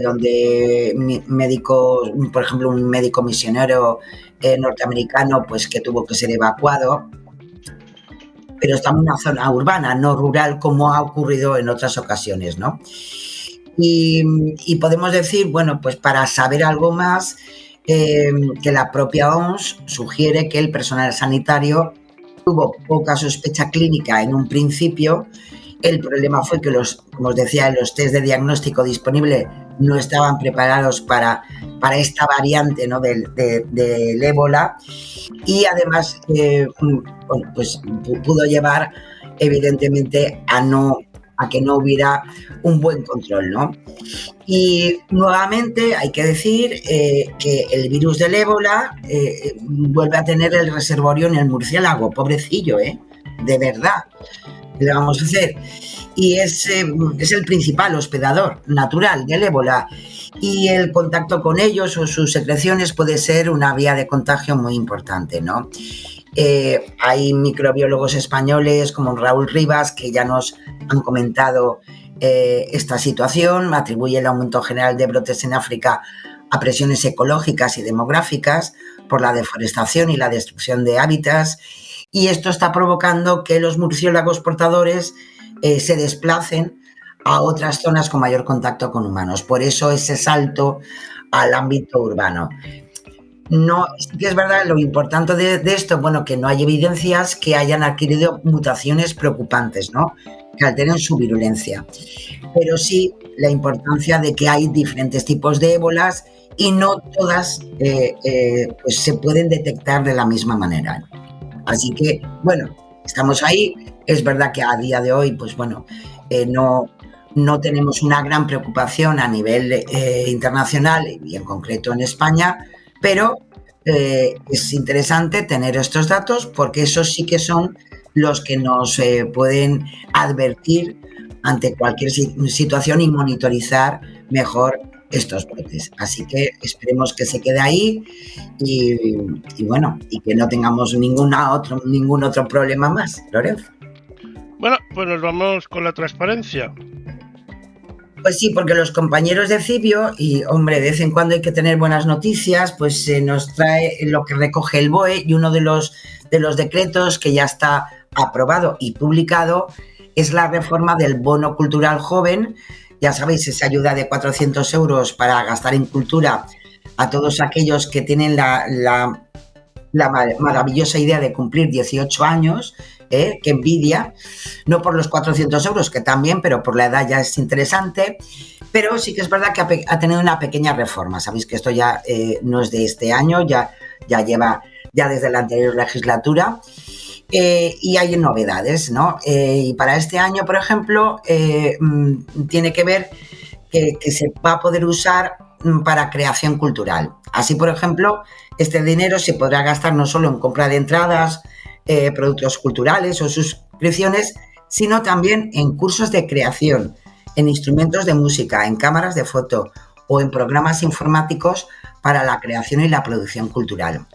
donde médicos, por ejemplo, un médico misionero norteamericano, pues que tuvo que ser evacuado, pero está en una zona urbana, no rural, como ha ocurrido en otras ocasiones, ¿no? Y podemos decir, bueno, pues para saber algo más, que la propia OMS sugiere que el personal sanitario tuvo poca sospecha clínica en un principio. El problema fue que como os decía, los test de diagnóstico disponibles no estaban preparados para esta variante, ¿no?, del ébola, y además bueno, pues pudo llevar evidentemente a que no hubiera un buen control, ¿no? Y nuevamente hay que decir que el virus del ébola vuelve a tener el reservorio en el murciélago, pobrecillo, de verdad. ¿Qué le vamos a hacer? Y es el principal hospedador natural del ébola, y el contacto con ellos o sus secreciones puede ser una vía de contagio muy importante, ¿no? Hay microbiólogos españoles como Raúl Rivas que ya nos han comentado esta situación, atribuye el aumento general de brotes en África a presiones ecológicas y demográficas por la deforestación y la destrucción de hábitats, y esto está provocando que los murciélagos portadores se desplacen a otras zonas con mayor contacto con humanos. Por eso ese salto al ámbito urbano. No, sí que es verdad, lo importante de esto, bueno, que no hay evidencias que hayan adquirido mutaciones preocupantes, ¿no?, que alteren su virulencia. Pero sí la importancia de que hay diferentes tipos de ébolas y no todas pues se pueden detectar de la misma manera. Así que, bueno, estamos ahí. Es verdad que a día de hoy, pues bueno, no tenemos una gran preocupación a nivel internacional y en concreto en España, pero es interesante tener estos datos, porque esos sí que son los que nos pueden advertir ante cualquier situación y monitorizar mejor estos brotes. Así que esperemos que se quede ahí y bueno, y que no tengamos ningún otro problema más, Lorenzo. Bueno, pues nos vamos con la transparencia. Pues sí, porque los compañeros de Cibio, y hombre, de vez en cuando hay que tener buenas noticias, pues nos trae lo que recoge el BOE, y uno de los decretos que ya está aprobado y publicado es la reforma del bono cultural joven. Ya sabéis, esa ayuda de 400 euros para gastar en cultura a todos aquellos que tienen la maravillosa idea de cumplir 18 años, que envidia, no por los 400 euros, que también, pero por la edad ya es interesante. Pero sí que es verdad que ha tenido una pequeña reforma. Sabéis que esto ya no es de este año, ya lleva desde la anterior legislatura. Y hay novedades, ¿no? Y para este año, por ejemplo, tiene que ver que se va a poder usar para creación cultural. Así, por ejemplo, este dinero se podrá gastar no solo en compra de entradas, productos culturales o suscripciones, sino también en cursos de creación, en instrumentos de música, en cámaras de foto o en programas informáticos para la creación y la producción cultural.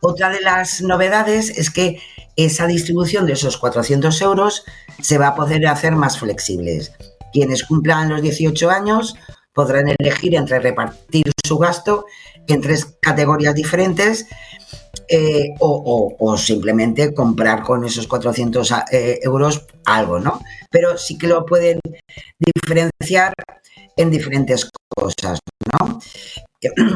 Otra de las novedades es que esa distribución de esos 400 euros se va a poder hacer más flexibles. Quienes cumplan los 18 años podrán elegir entre repartir su gasto en 3 categorías diferentes o simplemente comprar con esos 400 euros algo, ¿no? Pero sí que lo pueden diferenciar en diferentes cosas, ¿no?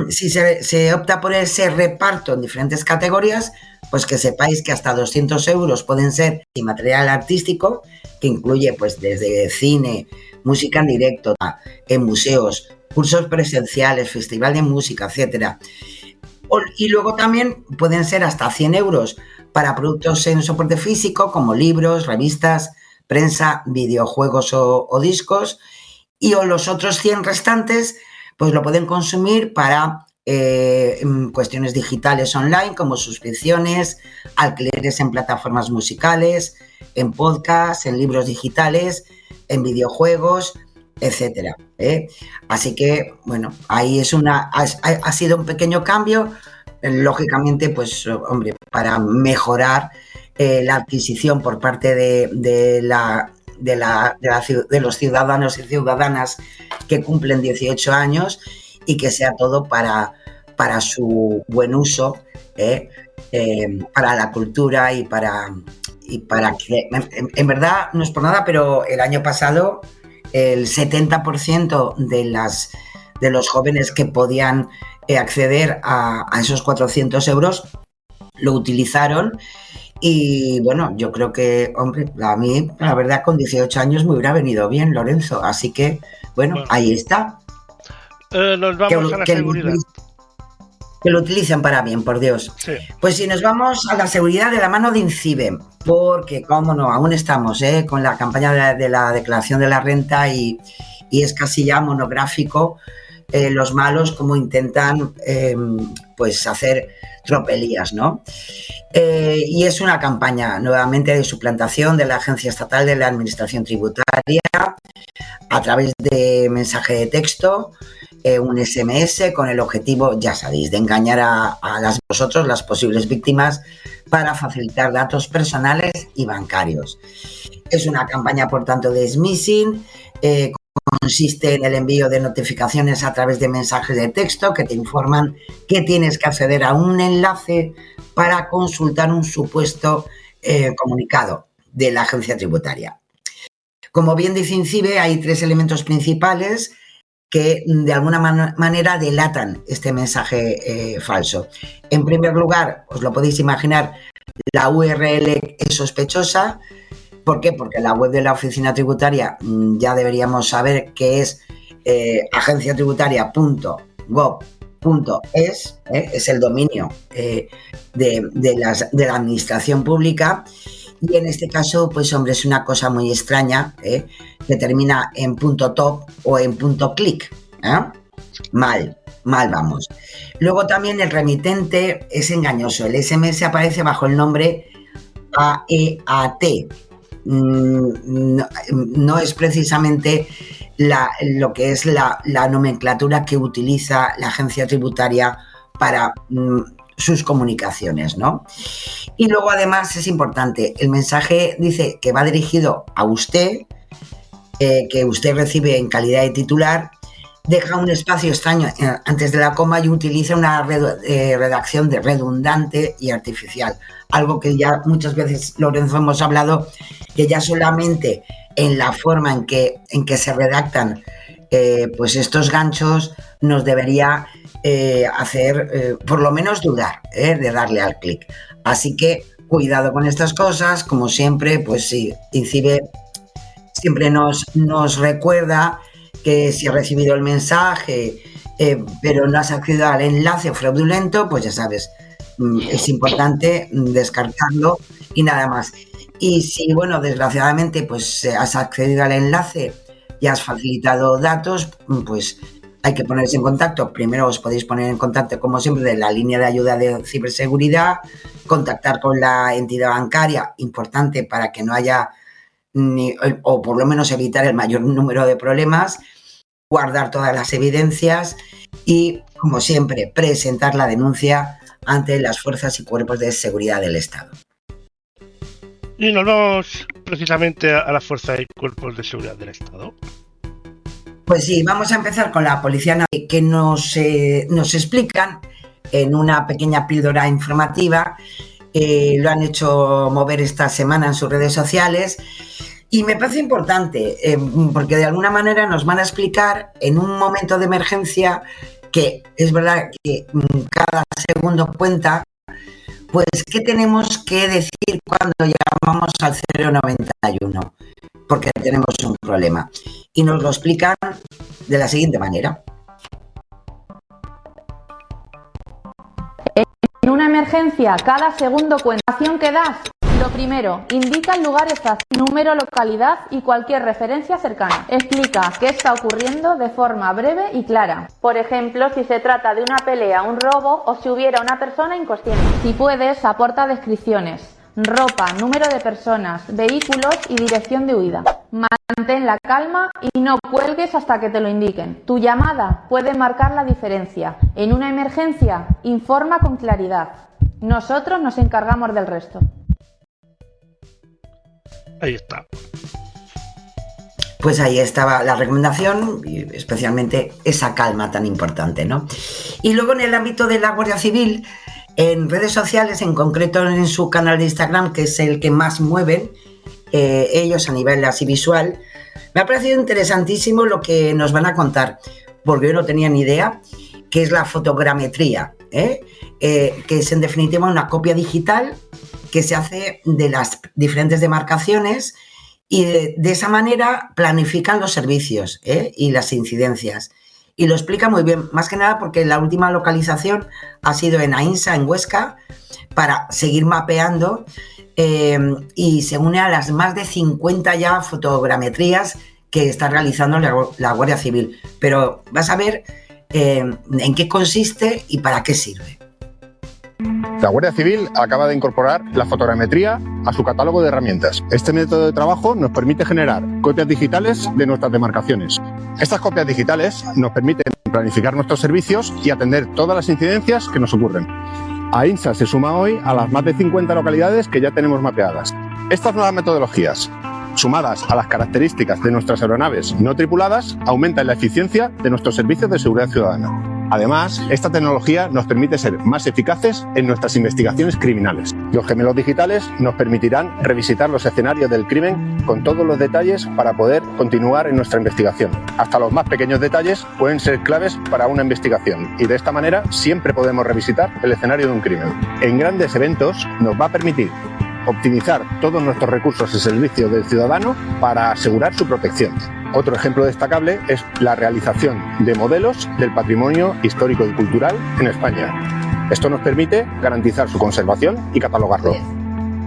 Si se opta por ese reparto en diferentes categorías, pues que sepáis que hasta 200 euros pueden ser y material artístico, que incluye pues desde cine, música en directo, en museos, cursos presenciales, festival de música, etcétera. Y luego también pueden ser hasta 100 euros para productos en soporte físico como libros, revistas, prensa, videojuegos o discos, y los otros 100 restantes pues lo pueden consumir para cuestiones digitales online como suscripciones, alquileres en plataformas musicales, en podcasts, en libros digitales, en videojuegos, etcétera. Así que, bueno, ahí ha sido un pequeño cambio, lógicamente, pues, hombre, para mejorar la adquisición por parte de los ciudadanos y ciudadanas que cumplen 18 años y que sea todo para su buen uso, para la cultura y para que, en verdad, no es por nada, pero el año pasado el 70% de los jóvenes que podían acceder a esos 400 euros lo utilizaron. Y bueno, yo creo que, hombre, a mí, la verdad, con 18 años me hubiera venido bien, Lorenzo. Así que, bueno, ahí está. Nos vamos a la seguridad. Que lo utilicen para bien, por Dios. Sí. Pues si nos vamos a la seguridad de la mano de INCIBE, porque, cómo no, aún estamos con la campaña de la declaración de la renta y es casi ya monográfico los malos como intentan pues hacer tropelías, ¿no? Y es una campaña nuevamente de suplantación de la Agencia Estatal de la Administración Tributaria a través de mensaje de texto, un SMS con el objetivo, ya sabéis, de engañar a vosotros, las posibles víctimas, para facilitar datos personales y bancarios. Es una campaña, por tanto, de smishing. Consiste en el envío de notificaciones a través de mensajes de texto que te informan que tienes que acceder a un enlace para consultar un supuesto comunicado de la agencia tributaria. Como bien dice INCIBE, hay 3 elementos principales que de alguna manera delatan este mensaje falso. En primer lugar, os lo podéis imaginar, la URL es sospechosa. ¿Por qué? Porque la web de la oficina tributaria ya deberíamos saber que es agenciatributaria.gov.es, es el dominio de la administración pública, y en este caso, pues hombre, es una cosa muy extraña, que termina en .top o en .click. Mal vamos. Luego también el remitente es engañoso. El SMS aparece bajo el nombre AEAT. No es precisamente lo que es la nomenclatura que utiliza la agencia tributaria para sus comunicaciones, ¿no? Y luego además es importante, el mensaje dice que va dirigido a usted, que usted recibe en calidad de titular, deja un espacio extraño antes de la coma y utiliza una redacción redundante y artificial. Algo que ya muchas veces, Lorenzo, hemos hablado, que ya solamente en la forma en que se redactan pues estos ganchos nos debería hacer por lo menos dudar de darle al clic. Así que cuidado con estas cosas. Como siempre, pues sí, INCIBE siempre nos recuerda que si has recibido el mensaje pero no has accedido al enlace fraudulento, pues ya sabes, es importante descartarlo y nada más. Y si, bueno, desgraciadamente, pues has accedido al enlace y has facilitado datos, pues hay que ponerse en contacto. Primero os podéis poner en contacto, como siempre, de la línea de ayuda de ciberseguridad, contactar con la entidad bancaria, importante para que no haya, o por lo menos evitar el mayor número de problemas, guardar todas las evidencias y, como siempre, presentar la denuncia ante las fuerzas y cuerpos de seguridad del Estado. Y nos vamos precisamente a las fuerzas y cuerpos de seguridad del Estado. Pues sí, vamos a empezar con la Policía Nacional, que nos explican en una pequeña píldora informativa. Lo han hecho mover esta semana en sus redes sociales y me parece importante porque de alguna manera nos van a explicar en un momento de emergencia, que es verdad que cada segundo cuenta, pues qué tenemos que decir cuando llamamos al 091, porque tenemos un problema. Y nos lo explican de la siguiente manera. En una emergencia, cada segundo cuenta. ¿Qué das? Lo primero, indica el lugar exacto, número, localidad y cualquier referencia cercana. Explica qué está ocurriendo de forma breve y clara. Por ejemplo, si se trata de una pelea, un robo o si hubiera una persona inconsciente. Si puedes, aporta descripciones, ropa, número de personas, vehículos y dirección de huida. Mantén la calma y no cuelgues hasta que te lo indiquen. Tu llamada puede marcar la diferencia. En una emergencia, informa con claridad. Nosotros nos encargamos del resto. Ahí está. Pues ahí estaba la recomendación y especialmente esa calma tan importante, ¿no? Y luego en el ámbito de la Guardia Civil, en redes sociales, en concreto en su canal de Instagram, que es el que más mueven ellos a nivel así visual, me ha parecido interesantísimo lo que nos van a contar, porque yo no tenía ni idea, que es la fotogrametría, que es en definitiva una copia digital que se hace de las diferentes demarcaciones y de esa manera planifican los servicios y las incidencias. Y lo explica muy bien, más que nada porque la última localización ha sido en Ainsa, en Huesca, para seguir mapeando y se une a las más de 50 ya fotogrametrías que está realizando la Guardia Civil. Pero vas a ver en qué consiste y para qué sirve. La Guardia Civil acaba de incorporar la fotogrametría a su catálogo de herramientas. Este método de trabajo nos permite generar copias digitales de nuestras demarcaciones. Estas copias digitales nos permiten planificar nuestros servicios y atender todas las incidencias que nos ocurren. AINSA se suma hoy a las más de 50 localidades que ya tenemos mapeadas. Estas nuevas metodologías, sumadas a las características de nuestras aeronaves no tripuladas, aumentan la eficiencia de nuestros servicios de seguridad ciudadana. Además, esta tecnología nos permite ser más eficaces en nuestras investigaciones criminales. Los gemelos digitales nos permitirán revisitar los escenarios del crimen con todos los detalles para poder continuar en nuestra investigación. Hasta los más pequeños detalles pueden ser claves para una investigación y de esta manera siempre podemos revisitar el escenario de un crimen. En grandes eventos nos va a permitir optimizar todos nuestros recursos y servicios del ciudadano para asegurar su protección. Otro ejemplo destacable es la realización de modelos del patrimonio histórico y cultural en España. Esto nos permite garantizar su conservación y catalogarlo.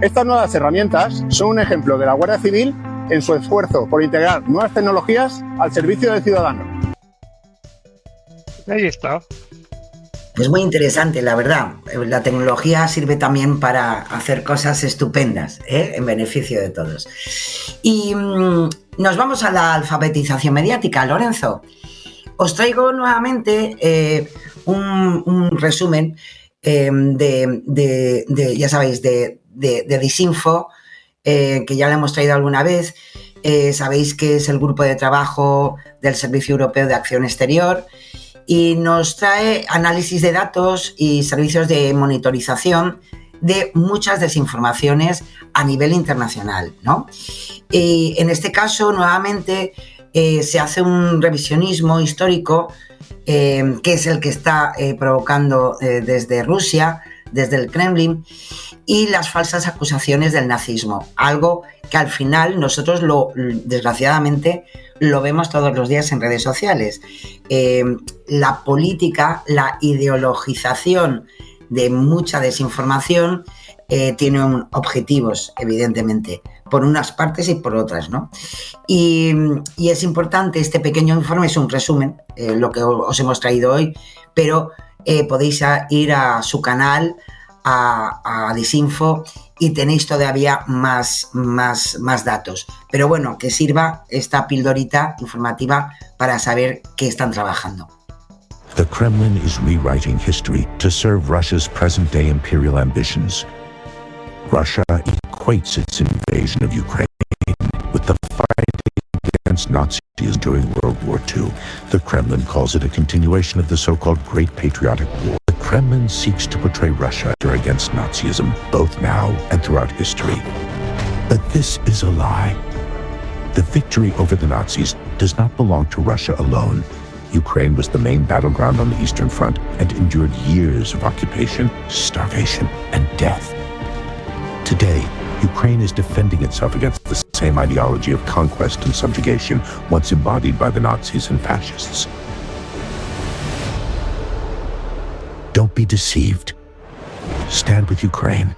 Estas nuevas herramientas son un ejemplo de la Guardia Civil en su esfuerzo por integrar nuevas tecnologías al servicio del ciudadano. Ahí está. Es muy interesante, la verdad. La tecnología sirve también para hacer cosas estupendas, en beneficio de todos. Y nos vamos a la alfabetización mediática, Lorenzo. Os traigo nuevamente un resumen ya sabéis, de Disinfo, que ya lo hemos traído alguna vez. Sabéis que es el grupo de trabajo del Servicio Europeo de Acción Exterior y nos trae análisis de datos y servicios de monitorización de muchas desinformaciones a nivel internacional, ¿no? Y en este caso, nuevamente, se hace un revisionismo histórico que es el que está provocando desde Rusia, desde el Kremlin, y las falsas acusaciones del nazismo, algo que al final nosotros desgraciadamente lo vemos todos los días en redes sociales. La política, la ideologización de mucha desinformación, tiene objetivos, evidentemente, por unas partes y por otras, ¿no? Y es importante, este pequeño informe es un resumen, lo que os hemos traído hoy, pero podéis ir a su canal, a Disinfo, y tenéis todavía más datos. Pero bueno, que sirva esta pildorita informativa para saber qué están trabajando. The Kremlin is rewriting history to serve Russia's present-day imperial ambitions. Russia equates its invasion of Ukraine with the fight against Nazis during World War II. The Kremlin calls it a continuation of the so-called Great Patriotic War. The Kremlin seeks to portray Russia against Nazism, both now and throughout history. But this is a lie. The victory over the Nazis does not belong to Russia alone. Ukraine was the main battleground on the Eastern Front and endured years of occupation, starvation, and death. Today, Ukraine is defending itself against the same ideology of conquest and subjugation once embodied by the Nazis and fascists. Don't be deceived. Stand with Ukraine.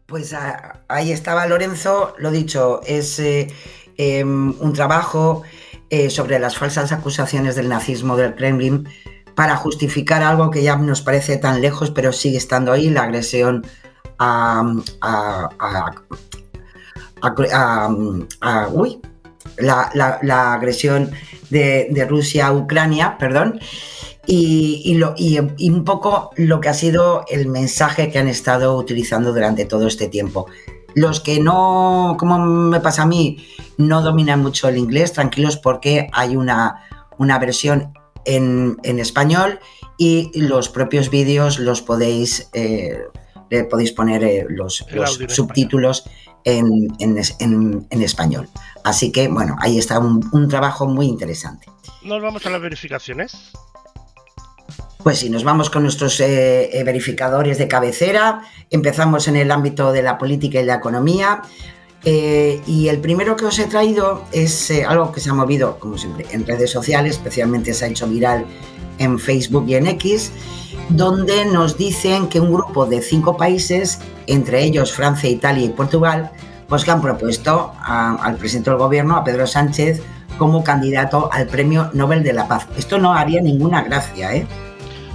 Pues ahí estaba Lorenzo, lo dicho, es un trabajo sobre las falsas acusaciones del nazismo del Kremlin para justificar algo que ya nos parece tan lejos, pero sigue estando ahí, la agresión la agresión de Rusia a Ucrania, perdón, y un poco lo que ha sido el mensaje que han estado utilizando durante todo este tiempo. Los que no, como me pasa a mí, no dominan mucho el inglés, tranquilos, porque hay una versión en español y los propios vídeos los podéis poner los subtítulos en español. Así que, bueno, ahí está un trabajo muy interesante. ¿Nos vamos a las verificaciones? Pues sí, nos vamos con nuestros verificadores de cabecera. Empezamos en el ámbito de la política y la economía. Y el primero que os he traído es algo que se ha movido, como siempre, en redes sociales, especialmente se ha hecho viral en Facebook y en X, donde nos dicen que un grupo de 5 países, entre ellos Francia, Italia y Portugal, pues que han propuesto al presidente del gobierno, a Pedro Sánchez, como candidato al Premio Nobel de la Paz. Esto no haría ninguna gracia, ¿eh?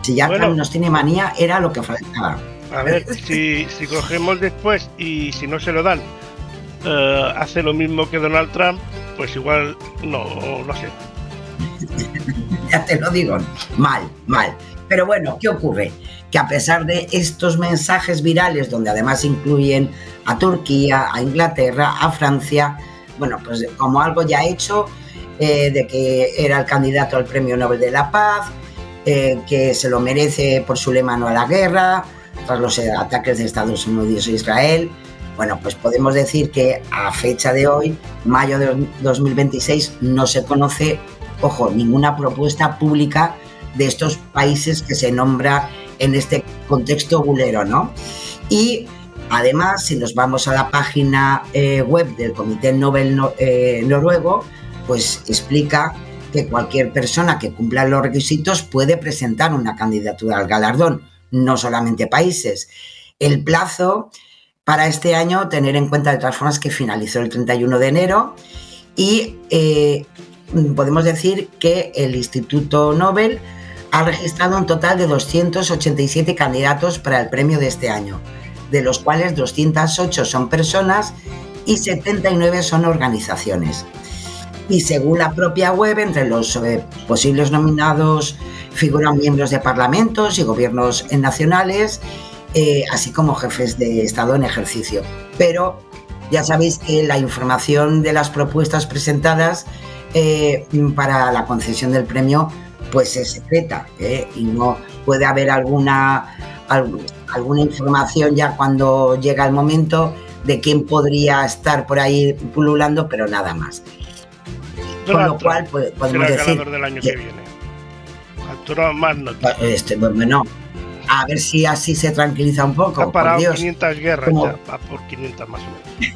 Si ya Trump nos tiene manía, era lo que faltaba. A ver, si cogemos después y si no se lo dan, hace lo mismo que Donald Trump, pues igual no sé. Ya te lo digo, mal. Pero bueno, ¿qué ocurre? Que a pesar de estos mensajes virales, donde además incluyen a Turquía, a Inglaterra, a Francia, bueno, pues como algo ya hecho, de que era el candidato al Premio Nobel de la Paz, que se lo merece por su lema no a la guerra, tras los ataques de Estados Unidos e Israel. Bueno, pues podemos decir que a fecha de hoy, mayo de 2026, no se conoce, ojo, ninguna propuesta pública de estos países que se nombra en este contexto bulero, ¿no? Y además, si nos vamos a la página web del Comité Nobel noruego, pues explica que cualquier persona que cumpla los requisitos puede presentar una candidatura al galardón, no solamente países. El plazo para este año, tener en cuenta de todas formas que finalizó el 31 de enero y podemos decir que el Instituto Nobel ha registrado un total de 287 candidatos para el premio de este año, de los cuales 208 son personas y 79 son organizaciones. Y según la propia web, entre los posibles nominados figuran miembros de parlamentos y gobiernos nacionales, así como jefes de Estado en ejercicio. Pero ya sabéis que la información de las propuestas presentadas para la concesión del premio pues es secreta, y no puede haber alguna información ya cuando llega el momento de quién podría estar por ahí pululando, pero nada más. Con lo cual pues, podemos decir ganador del año que viene. Arturo Magno. Bueno, a ver si así se tranquiliza un poco. Ha parado por Dios. 500 guerras, ya, va por 500 más o menos.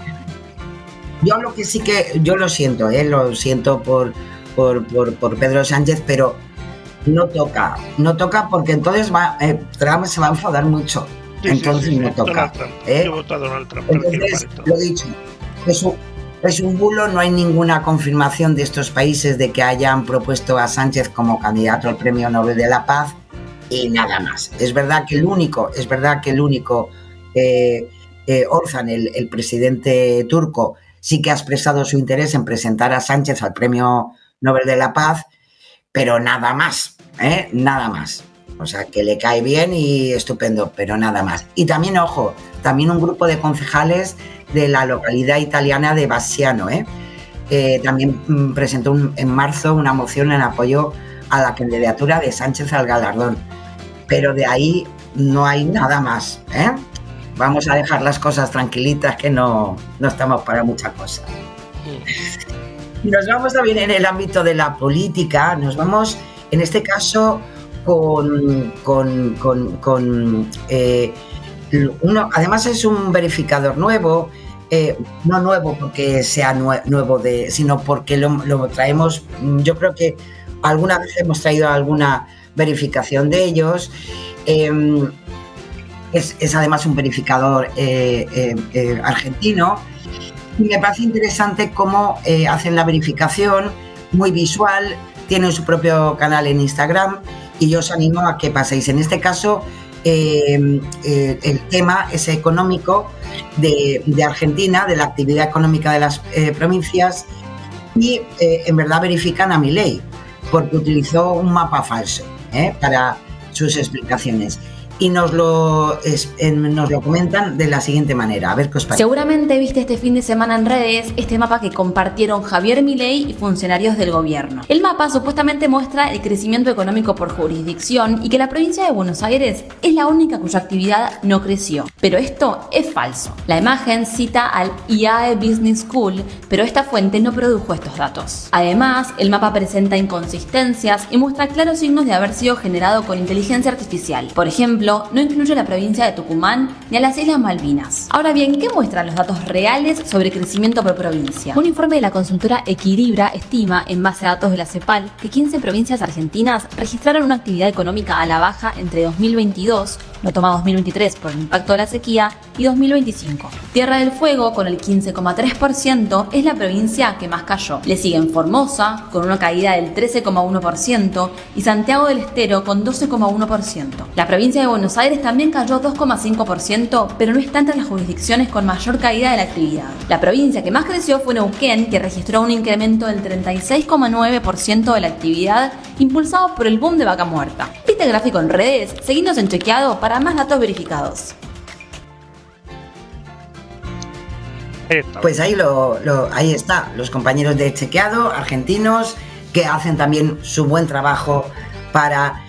Yo lo que sí que, yo lo siento por por Pedro Sánchez, pero no toca porque entonces Trump se va a enfadar mucho. Entonces no toca. Yo voto a Donald Trump. Entonces, lo dicho, es un bulo, no hay ninguna confirmación de estos países de que hayan propuesto a Sánchez como candidato al Premio Nobel de la Paz y nada más. Es verdad que el único Orzan, el presidente turco, sí que ha expresado su interés en presentar a Sánchez al Premio Nobel de la Paz, pero nada más, nada más. O sea, que le cae bien y estupendo, pero nada más. Y también, ojo, también un grupo de concejales de la localidad italiana de Bassiano, también presentó en marzo una moción en apoyo a la candidatura de Sánchez al galardón. Pero de ahí no hay nada más, Vamos a dejar las cosas tranquilitas, que no estamos para muchas cosas. Nos vamos también en el ámbito de la política, nos vamos, en este caso, además es un verificador nuevo, no nuevo porque sea nuevo, sino porque lo traemos. Yo creo que alguna vez hemos traído alguna verificación de ellos. Es además un verificador argentino, y me parece interesante cómo hacen la verificación, muy visual, tienen su propio canal en Instagram, y yo os animo a que paséis. En este caso, el tema es económico de Argentina, de la actividad económica de las provincias, y en verdad verifican a Milei, porque utilizó un mapa falso para sus explicaciones. Y nos lo comentan de la siguiente manera. A ver qué os parece. Seguramente viste este fin de semana en redes este mapa que compartieron Javier Milei y funcionarios del gobierno. El mapa supuestamente muestra el crecimiento económico por jurisdicción y que la provincia de Buenos Aires es la única cuya actividad no creció. Pero esto es falso. La imagen cita al IAE Business School, pero esta fuente no produjo estos datos. Además, el mapa presenta inconsistencias y muestra claros signos de haber sido generado con inteligencia artificial. Por ejemplo, no incluye la provincia de Tucumán ni a las Islas Malvinas. Ahora bien, ¿qué muestran los datos reales sobre crecimiento por provincia? Un informe de la consultora Equilibra estima, en base a datos de la CEPAL, que 15 provincias argentinas registraron una actividad económica a la baja entre 2022, no toma 2023 por el impacto de la sequía, y 2025. Tierra del Fuego, con el 15,3%, es la provincia que más cayó. Le siguen Formosa, con una caída del 13,1%, y Santiago del Estero, con 12,1%. La provincia de Buenos Aires también cayó 2,5%, pero no está entre las jurisdicciones con mayor caída de la actividad. La provincia que más creció fue Neuquén, que registró un incremento del 36,9% de la actividad, impulsado por el boom de vaca muerta. ¿Viste el gráfico en redes? Seguinos en Chequeado para más datos verificados. Pues ahí está, los compañeros de Chequeado, argentinos, que hacen también su buen trabajo para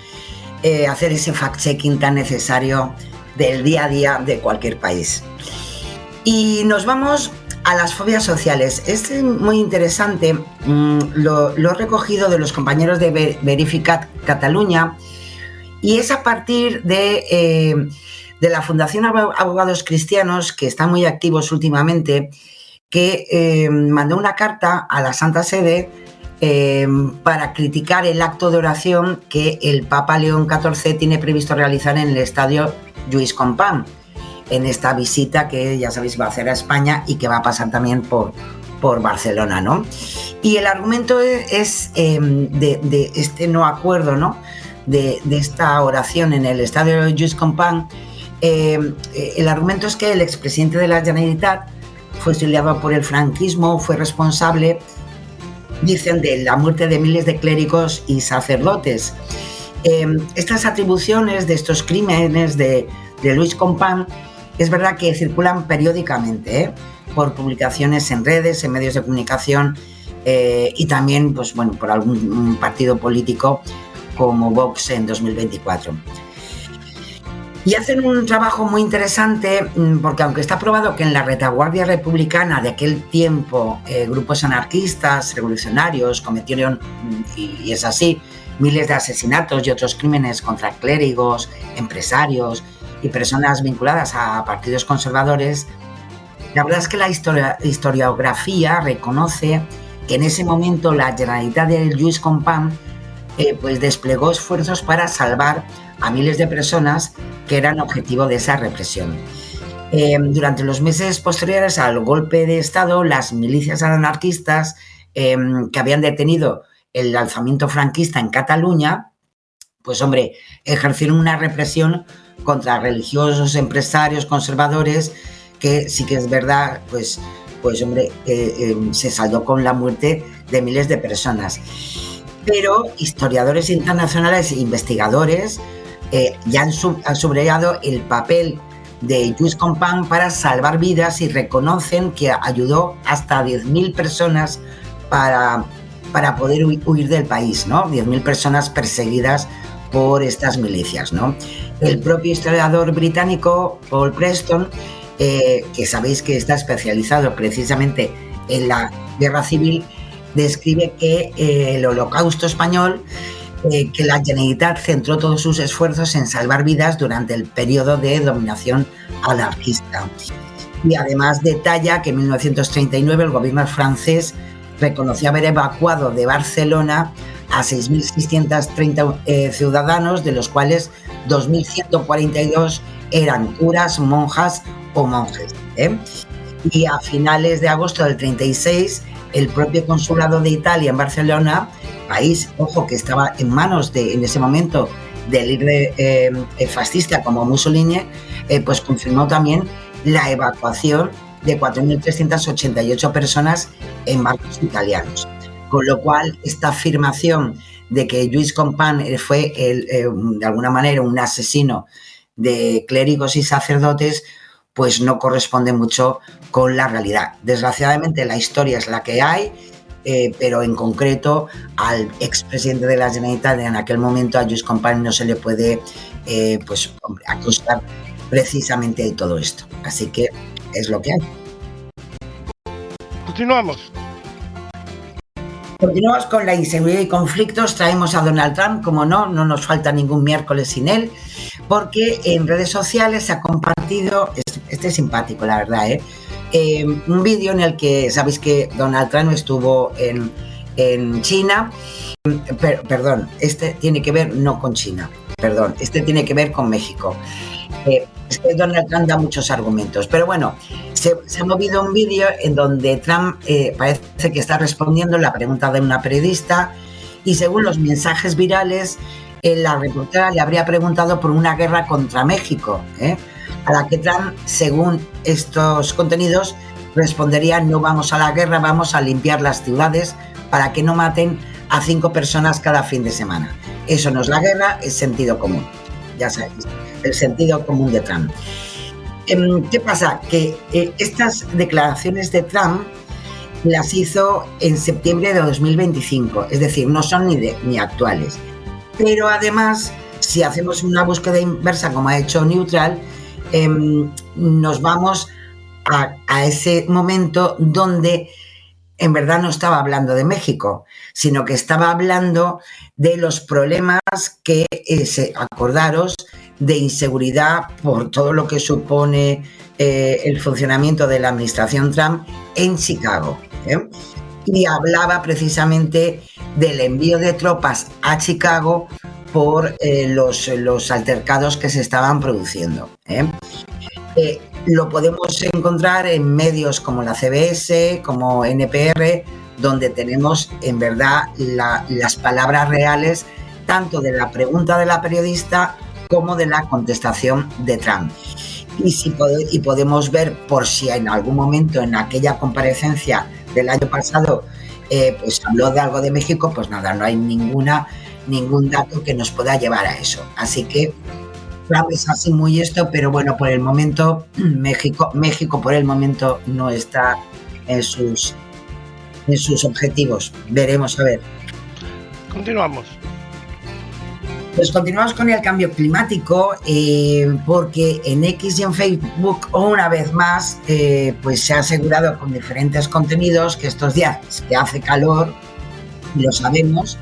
hacer ese fact-checking tan necesario del día a día de cualquier país. Y nos vamos a las fobias sociales. Este es muy interesante, lo he recogido de los compañeros de Verificat Cataluña, y es a partir de la Fundación Abogados Cristianos, que están muy activos últimamente, que mandó una carta a la Santa Sede para criticar el acto de oración que el Papa León XIV tiene previsto realizar en el estadio Lluís Companys, en esta visita que ya sabéis va a hacer a España y que va a pasar también por Barcelona, ¿no? Y el argumento es de este no acuerdo, ¿no?, de esta oración en el estadio Lluís Companys. El argumento es que el expresidente de la Generalitat fue exiliado por el franquismo, fue responsable, dicen, de la muerte de miles de clérigos y sacerdotes. Estas atribuciones de estos crímenes de Lluís Companys es verdad que circulan periódicamente por publicaciones en redes, en medios de comunicación, y también, pues bueno, por algún partido político como Vox en 2024. Y hacen un trabajo muy interesante, porque aunque está probado que en la retaguardia republicana de aquel tiempo grupos anarquistas, revolucionarios cometieron, y es así, miles de asesinatos y otros crímenes contra clérigos, empresarios y personas vinculadas a partidos conservadores, la verdad es que la historiografía reconoce que en ese momento la Generalitat de Lluís Companys pues desplegó esfuerzos para salvar a miles de personas que eran objetivo de esa represión. Durante los meses posteriores al golpe de Estado, las milicias anarquistas que habían detenido el alzamiento franquista en Cataluña, pues hombre, ejercieron una represión contra religiosos, empresarios, conservadores, que sí que es verdad, pues hombre, se saldó con la muerte de miles de personas. Pero historiadores internacionales e investigadores ya han subrayado el papel de Lluís Companys para salvar vidas y reconocen que ayudó hasta 10.000 personas para poder huir del país, ¿no? 10.000 personas perseguidas por estas milicias, ¿no? El propio historiador británico Paul Preston, que sabéis que está especializado precisamente en la guerra civil, describe que el Holocausto español, que la Generalitat centró todos sus esfuerzos en salvar vidas durante el periodo de dominación anarquista. Y además detalla que en 1939 el gobierno francés reconoció haber evacuado de Barcelona a 6.630 ciudadanos, de los cuales 2.142 eran curas, monjas o monjes. Y a finales de agosto del 36, el propio consulado de Italia en Barcelona, país, ojo, que estaba en manos en ese momento del líder fascista como Mussolini, pues confirmó también la evacuación de 4.388 personas en barcos italianos. Con lo cual, esta afirmación de que Lluís Companys fue, de alguna manera, un asesino de clérigos y sacerdotes, pues no corresponde mucho con la realidad. Desgraciadamente, la historia es la que hay, pero en concreto al expresidente de la Generalitat en aquel momento, a Lluís Companys, no se le puede pues, acusar precisamente de todo esto. Así que es lo que hay. Continuamos. Continuamos con la inseguridad y conflictos. Traemos a Donald Trump, como no nos falta ningún miércoles sin él, porque en redes sociales se ha compartido, este es simpático, la verdad, un vídeo en el que sabéis que Donald Trump estuvo en China. Perdón, este tiene que ver no con China, perdón, este tiene que ver con México. Es que Donald Trump da muchos argumentos, pero bueno, se ha movido un vídeo en donde Trump parece que está respondiendo la pregunta de una periodista, y según los mensajes virales, la reportera le habría preguntado por una guerra contra México, a la que Trump, según estos contenidos, respondería: no vamos a la guerra, vamos a limpiar las ciudades para que no maten a 5 personas cada fin de semana. Eso no es la guerra, es sentido común. Ya sabéis, el sentido común de Trump. ¿Qué pasa? Que estas declaraciones de Trump las hizo en septiembre de 2025, es decir, no son ni actuales. Pero además, si hacemos una búsqueda inversa, como ha hecho Neutral, nos vamos a ese momento donde en verdad no estaba hablando de México, sino que estaba hablando de los problemas que, acordaros, de inseguridad por todo lo que supone el funcionamiento de la administración Trump en Chicago. Y hablaba precisamente del envío de tropas a Chicago por los altercados que se estaban produciendo. Lo podemos encontrar en medios como la CBS, como NPR, donde tenemos en verdad las palabras reales tanto de la pregunta de la periodista como de la contestación de Trump. Y podemos ver, por si en algún momento en aquella comparecencia del año pasado pues habló de algo de México, pues nada, no hay ningún dato que nos pueda llevar a eso. Así que Trump es así muy esto, pero bueno, por el momento México por el momento no está en sus objetivos. Veremos a ver. Continuamos. Pues continuamos con el cambio climático, porque en X y en Facebook, una vez más, pues se ha asegurado con diferentes contenidos que estos días que hace calor, lo sabemos,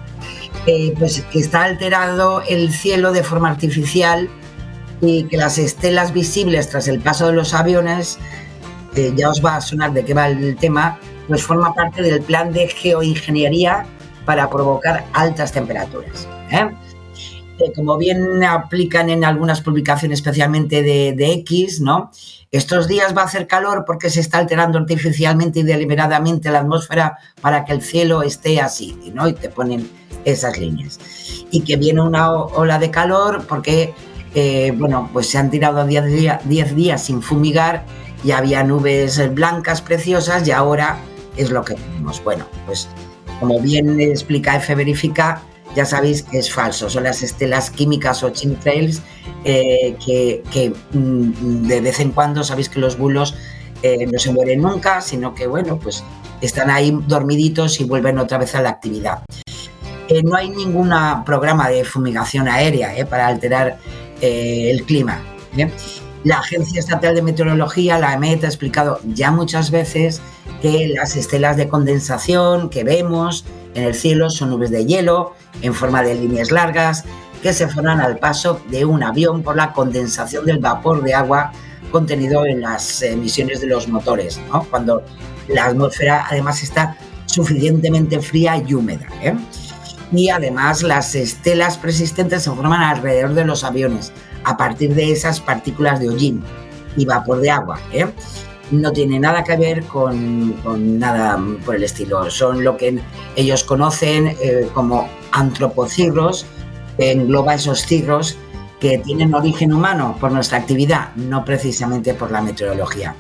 pues que está alterado el cielo de forma artificial y que las estelas visibles tras el paso de los aviones, ya os va a sonar de qué va el tema, pues forma parte del plan de geoingeniería para provocar altas temperaturas. Como bien aplican en algunas publicaciones, especialmente de X, ¿no? Estos días va a hacer calor porque se está alterando artificialmente y deliberadamente la atmósfera para que el cielo esté así, ¿no? Y te ponen esas líneas. Y que viene una ola de calor porque, bueno, pues se han tirado 10 días sin fumigar y había nubes blancas preciosas y ahora es lo que tenemos. Bueno, pues como bien explica F Verifica, ya sabéis que es falso, son las estelas químicas o chemtrails que de vez en cuando sabéis que los bulos no se mueren nunca, sino que, bueno, pues están ahí dormiditos y vuelven otra vez a la actividad. No hay ningún programa de fumigación aérea para alterar el clima. La Agencia Estatal de Meteorología, la EMET, ha explicado ya muchas veces que las estelas de condensación que vemos en el cielo son nubes de hielo en forma de líneas largas que se forman al paso de un avión por la condensación del vapor de agua contenido en las emisiones de los motores, ¿no? Cuando la atmósfera además está suficientemente fría y húmeda. Y además las estelas persistentes se forman alrededor de los aviones a partir de esas partículas de hollín y vapor de agua. No tiene nada que ver con nada por el estilo. Son lo que ellos conocen como antropocirros, que engloba esos cirros que tienen origen humano por nuestra actividad, no precisamente por la meteorología.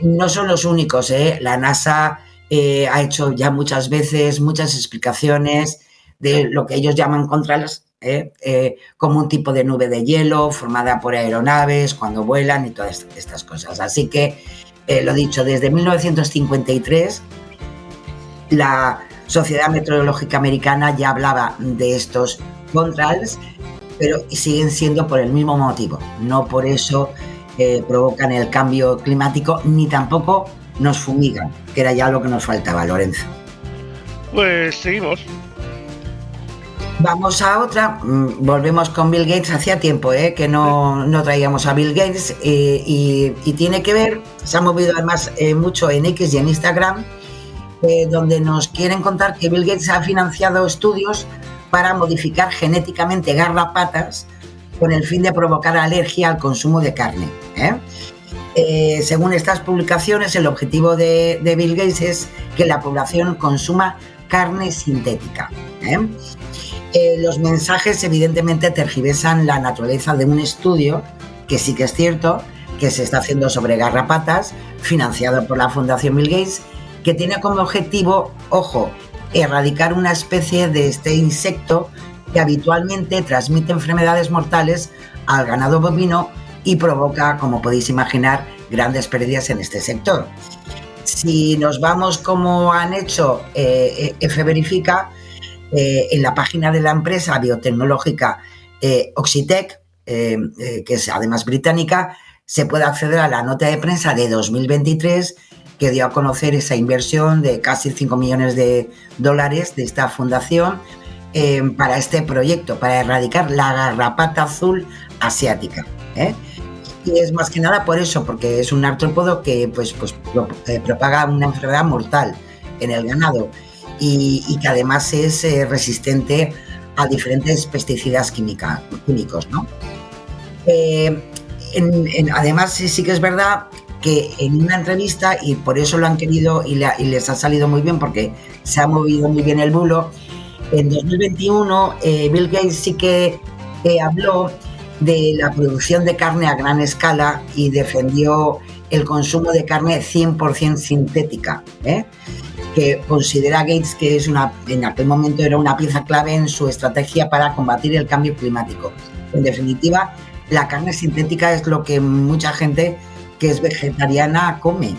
No son los únicos. La NASA ha hecho ya muchas veces muchas explicaciones de lo que ellos llaman contrails, como un tipo de nube de hielo formada por aeronaves cuando vuelan y todas estas cosas. Así que, lo dicho, desde 1953 la Sociedad Meteorológica Americana ya hablaba de estos contrails, pero siguen siendo por el mismo motivo. No por eso provocan el cambio climático, ni tampoco nos fumigan, que era ya lo que nos faltaba, Lorenzo. Pues seguimos. Vamos a otra, volvemos con Bill Gates. Hacía tiempo que no traíamos a Bill Gates y tiene que ver, se ha movido además mucho en X y en Instagram, donde nos quieren contar que Bill Gates ha financiado estudios para modificar genéticamente garrapatas con el fin de provocar alergia al consumo de carne. Según estas publicaciones, el objetivo de Bill Gates es que la población consuma carne sintética. Los mensajes evidentemente tergiversan la naturaleza de un estudio que sí que es cierto que se está haciendo sobre garrapatas, financiado por la Fundación Bill Gates, que tiene como objetivo, ojo, erradicar una especie de este insecto que habitualmente transmite enfermedades mortales al ganado bovino y provoca, como podéis imaginar, grandes pérdidas en este sector. Si nos vamos como han hecho F Verifica, en la página de la empresa biotecnológica Oxitec, que es además británica, se puede acceder a la nota de prensa de 2023 que dio a conocer esa inversión de casi 5 millones de dólares de esta fundación para este proyecto, para erradicar la garrapata azul asiática. Y es más que nada por eso, porque es un artrópodo que propaga una enfermedad mortal en el ganado y que además es resistente a diferentes pesticidas químicos, ¿no? Además, sí que es verdad que en una entrevista, y por eso lo han querido y les ha salido muy bien, porque se ha movido muy bien el bulo, en 2021 Bill Gates sí que habló de la producción de carne a gran escala y defendió el consumo de carne 100% sintética, que considera Gates que en aquel momento era una pieza clave en su estrategia para combatir el cambio climático. En definitiva, la carne sintética es lo que mucha gente que es vegetariana come,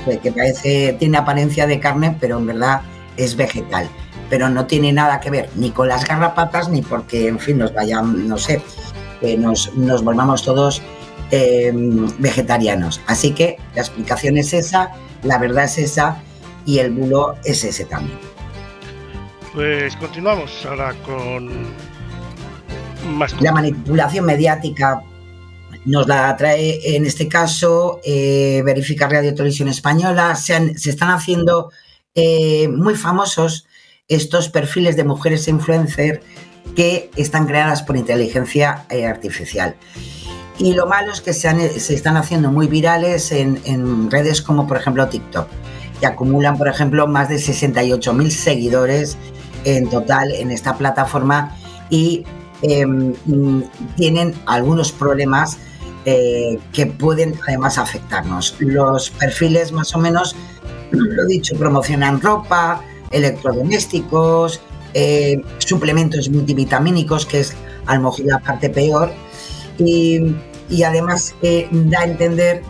que tiene apariencia de carne, pero en verdad es vegetal. Pero no tiene nada que ver ni con las garrapatas, ni porque, en fin, nos vayan, no sé, nos volvamos todos vegetarianos. Así que la explicación es esa, la verdad es esa, y el bulo es ese también. Pues continuamos ahora con más. La manipulación mediática Nos la trae, en este caso, Verifica Radio Televisión Española. Se están haciendo muy famosos estos perfiles de mujeres influencer que están creadas por inteligencia artificial. Y lo malo es que se están haciendo muy virales en redes como, por ejemplo, TikTok, que acumulan, por ejemplo, más de 68.000 seguidores en total en esta plataforma y tienen algunos problemas que pueden además afectarnos. Los perfiles, más o menos, lo dicho, promocionan ropa, electrodomésticos, suplementos multivitamínicos, que es a lo mejor la parte peor, y además da a entender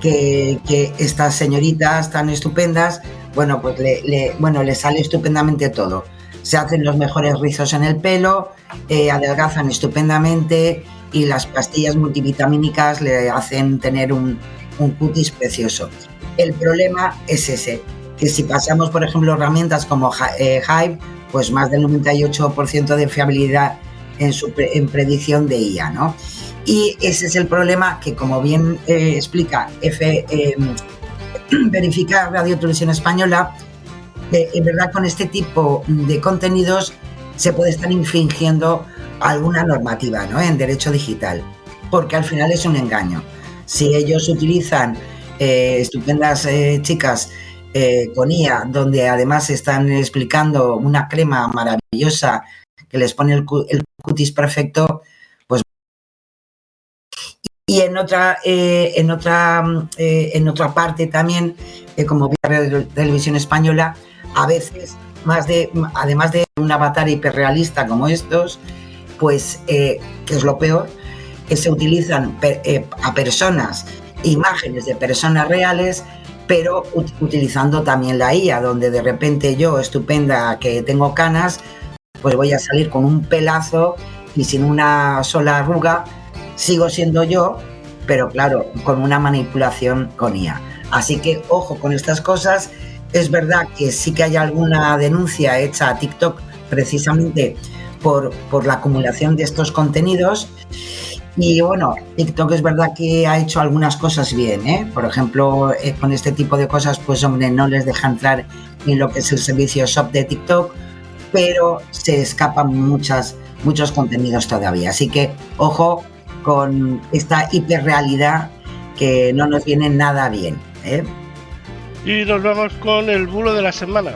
que estas señoritas tan estupendas, bueno, pues le sale estupendamente todo. Se hacen los mejores rizos en el pelo, adelgazan estupendamente y las pastillas multivitamínicas le hacen tener un cutis precioso. El problema es ese, que si pasamos, por ejemplo, herramientas como Hive, pues más del 98% de fiabilidad en predicción de IA, ¿no? Y ese es el problema que, como bien explica Verifica Radio Televisión Española, en verdad con este tipo de contenidos se puede estar infringiendo alguna normativa, ¿no?, en derecho digital, porque al final es un engaño. Si ellos utilizan estupendas chicas con IA, donde además están explicando una crema maravillosa que les pone el cutis perfecto, pues... Y en otra parte también, como Televisión Española, a veces, además de un avatar hiperrealista como estos, pues, que es lo peor, que se utilizan a personas, imágenes de personas reales, pero utilizando también la IA, donde de repente yo, estupenda, que tengo canas, pues voy a salir con un pelazo y sin una sola arruga. Sigo siendo yo, pero claro, con una manipulación con IA. Así que ojo con estas cosas. Es verdad que sí que hay alguna denuncia hecha a TikTok precisamente por la acumulación de estos contenidos. Y bueno, TikTok es verdad que ha hecho algunas cosas bien, ¿eh? Por ejemplo, con este tipo de cosas, pues hombre, no les deja entrar en lo que es el servicio Shop de TikTok, pero se escapan muchos contenidos todavía. Así que ojo con esta hiperrealidad que no nos viene nada bien, ¿eh? Y nos vamos con el bulo de la semana.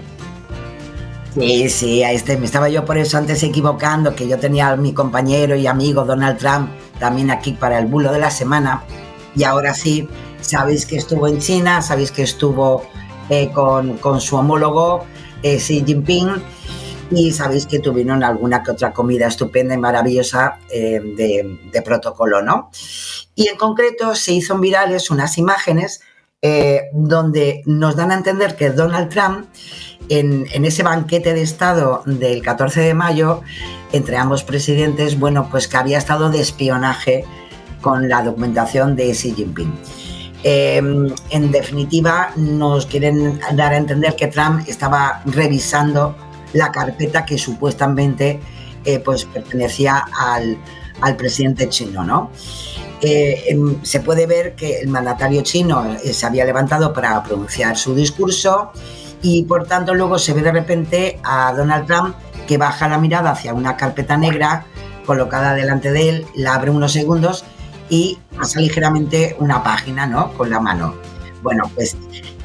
Sí, me estaba yo por eso antes equivocando, que yo tenía a mi compañero y amigo Donald Trump también aquí para el bulo de la semana. Y ahora sí, sabéis que estuvo en China, sabéis que estuvo con su homólogo Xi Jinping, y sabéis que tuvieron alguna que otra comida estupenda y maravillosa de protocolo, ¿no? Y en concreto se hizo virales unas imágenes donde nos dan a entender que Donald Trump, en ese banquete de Estado del 14 de mayo, entre ambos presidentes, bueno, pues que había estado de espionaje con la documentación de Xi Jinping. En definitiva, nos quieren dar a entender que Trump estaba revisando la carpeta que supuestamente pues pertenecía al presidente chino, ¿no? Se puede ver que el mandatario chino se había levantado para pronunciar su discurso y por tanto luego se ve de repente a Donald Trump que baja la mirada hacia una carpeta negra colocada delante de él, la abre unos segundos y pasa ligeramente una página, ¿no?, con la mano. Bueno, pues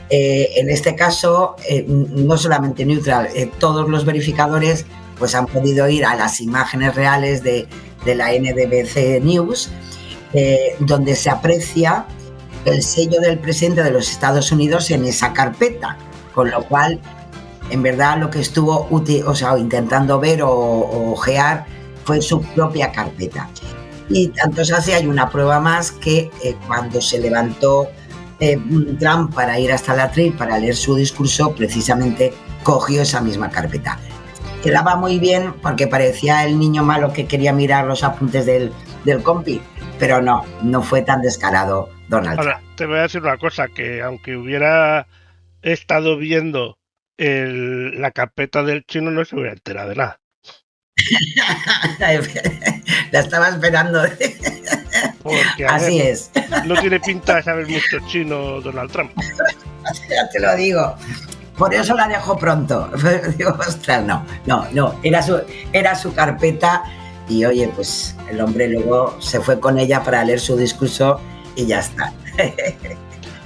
en este caso no solamente Neutral, todos los verificadores pues han podido ir a las imágenes reales de la NBC News, donde se aprecia el sello del presidente de los Estados Unidos en esa carpeta, con lo cual, en verdad, lo que estuvo intentando ver o ojear fue su propia carpeta. Y tanto es así, hay una prueba más que cuando se levantó Trump para ir hasta la atril para leer su discurso, precisamente cogió esa misma carpeta. Quedaba muy bien porque parecía el niño malo que quería mirar los apuntes del compi, pero no fue tan descarado Donald Trump. Ahora, te voy a decir una cosa, que aunque hubiera estado viendo la carpeta del chino, no se hubiera enterado de nada. La estaba esperando. Porque, así es. No tiene pinta de saber mucho chino Donald Trump. Ya te lo digo. Por eso la dejo pronto. Digo, ostras, no. Era su carpeta y oye, pues el hombre luego se fue con ella para leer su discurso y ya está.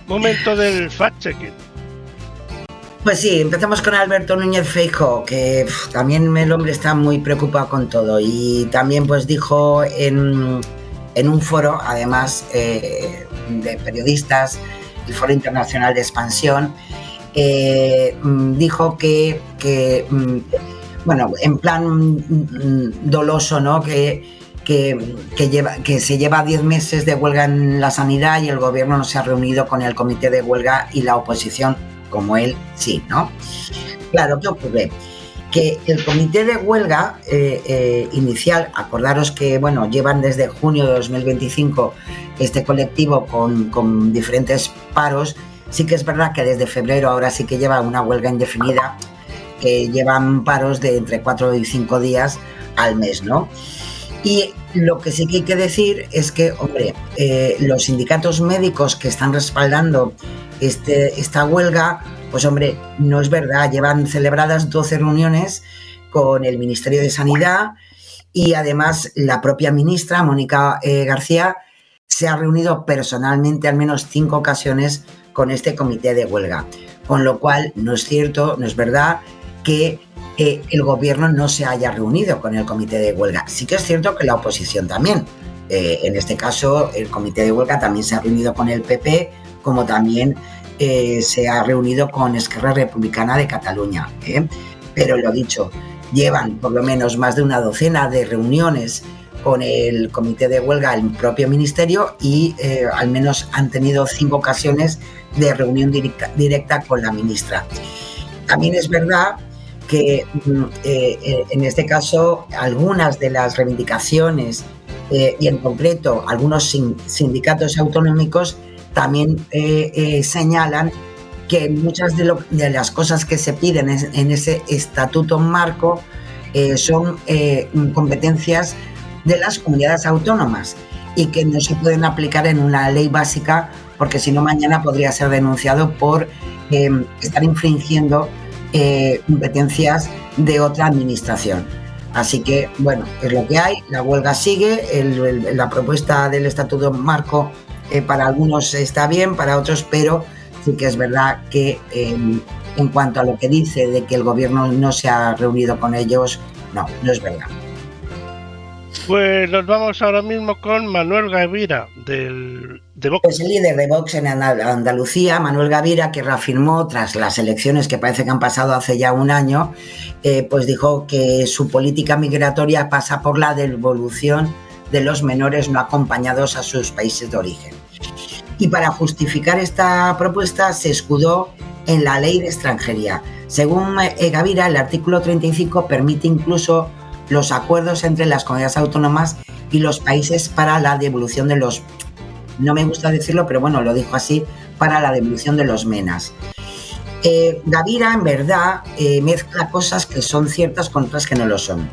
Momento del fact-checking. Pues sí, empezamos con Alberto Núñez Feijóo, que también el hombre está muy preocupado con todo y también pues dijo en un foro, además de periodistas, el Foro Internacional de Expansión, dijo que bueno, en plan doloso, ¿no? Que se lleva 10 meses de huelga en la sanidad y el gobierno no se ha reunido con el comité de huelga y la oposición, como él, sí, ¿no? Claro, ¿qué ocurre? Que el comité de huelga inicial, acordaros que, bueno, llevan desde junio de 2025 este colectivo con diferentes paros. Sí que es verdad que desde febrero ahora sí que lleva una huelga indefinida, que llevan paros de entre 4 y 5 días al mes, ¿no? Y lo que sí que hay que decir es que, hombre, los sindicatos médicos que están respaldando esta huelga, pues hombre, no es verdad, llevan celebradas 12 reuniones con el Ministerio de Sanidad y además la propia ministra, Mónica García, se ha reunido personalmente al menos 5 ocasiones con este comité de huelga, con lo cual no es cierto, no es verdad que el gobierno no se haya reunido con el comité de huelga. Sí que es cierto que la oposición también. En este caso, el comité de huelga también se ha reunido con el PP, como también se ha reunido con Esquerra Republicana de Cataluña. Pero lo dicho, llevan por lo menos más de una docena de reuniones con el comité de huelga, el propio ministerio, y al menos han tenido 5 ocasiones de reunión directa con la ministra. También es verdad que en este caso algunas de las reivindicaciones y en concreto algunos sindicatos autonómicos también señalan que muchas de las cosas que se piden en ese estatuto marco son competencias de las comunidades autónomas y que no se pueden aplicar en una ley básica porque si no mañana podría ser denunciado por estar infringiendo competencias de otra administración. Así que, bueno, es lo que hay, la huelga sigue, la propuesta del estatuto marco para algunos está bien, para otros, pero sí que es verdad que en cuanto a lo que dice de que el gobierno no se ha reunido con ellos, no es verdad. Pues nos vamos ahora mismo con Manuel Gavira, de Vox. Es el líder de Vox en Andalucía, Manuel Gavira, que reafirmó tras las elecciones que parece que han pasado hace ya un año, pues dijo que su política migratoria pasa por la devolución de los menores no acompañados a sus países de origen. Y para justificar esta propuesta se escudó en la ley de extranjería. Según Gavira, el artículo 35 permite incluso los acuerdos entre las comunidades autónomas y los países para la devolución de los, no me gusta decirlo, pero bueno, lo dijo así, para la devolución de los menas. Gavira, en verdad, mezcla cosas que son ciertas con otras que no lo son.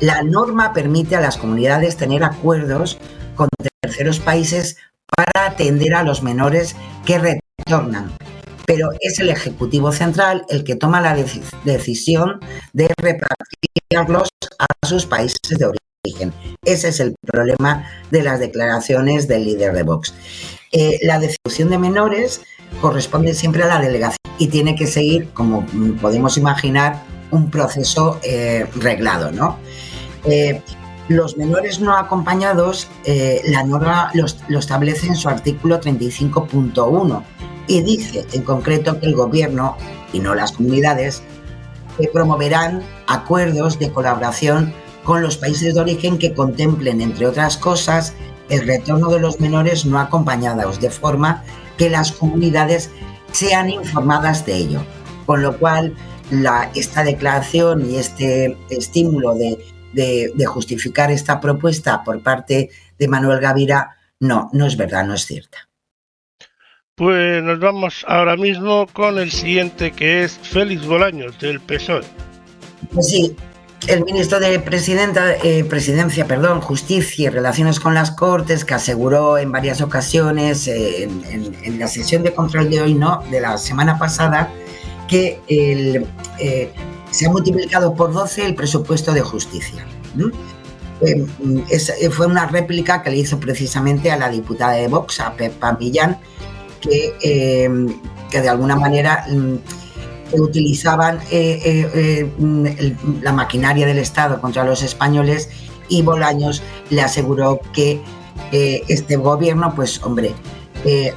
La norma permite a las comunidades tener acuerdos con terceros países para atender a los menores que retornan, pero es el Ejecutivo Central el que toma la decisión de repatriarlos a sus países de origen. Ese es el problema de las declaraciones del líder de Vox. La devolución de menores corresponde siempre a la delegación y tiene que seguir, como podemos imaginar, un proceso reglado, ¿no? Los menores no acompañados, la norma lo establece en su artículo 35.1 y dice en concreto que el gobierno y no las comunidades promoverán acuerdos de colaboración con los países de origen que contemplen, entre otras cosas, el retorno de los menores no acompañados, de forma que las comunidades sean informadas de ello. Con lo cual, esta declaración y este estímulo de justificar esta propuesta por parte de Manuel Gavira no es verdad, no es cierta. Pues nos vamos ahora mismo con el siguiente, que es Félix Bolaños, del PSOE. Pues sí, el ministro de Presidencia, Justicia y Relaciones con las Cortes, que aseguró en varias ocasiones en la sesión de control de hoy, de la semana pasada, que se ha multiplicado por 12 el presupuesto de justicia. Fue una réplica que le hizo precisamente a la diputada de Vox, a Pepa Millán, que de alguna manera utilizaban la maquinaria del Estado contra los españoles, y Bolaños le aseguró que este gobierno, pues hombre,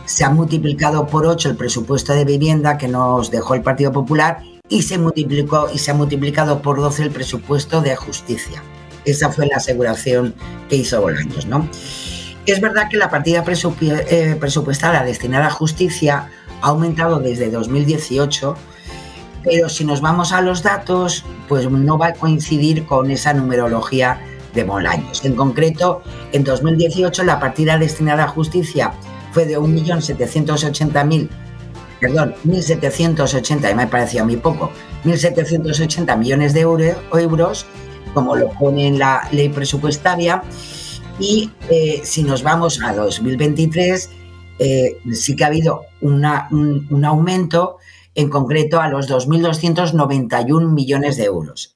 se ha multiplicado por 8 el presupuesto de vivienda que nos dejó el Partido Popular y se ha multiplicado por 12 el presupuesto de justicia. Esa fue la aseguración que hizo Bolaños, ¿no? Es verdad que la partida presupuestada destinada a justicia ha aumentado desde 2018, pero si nos vamos a los datos, pues no va a coincidir con esa numerología de Bolaños. En concreto, en 2018 la partida destinada a justicia fue de 1.780.000 me parecía muy poco, 1.780 millones de euros, como lo pone en la ley presupuestaria, y si nos vamos a 2023, sí que ha habido un aumento, en concreto a los 2.291 millones de euros.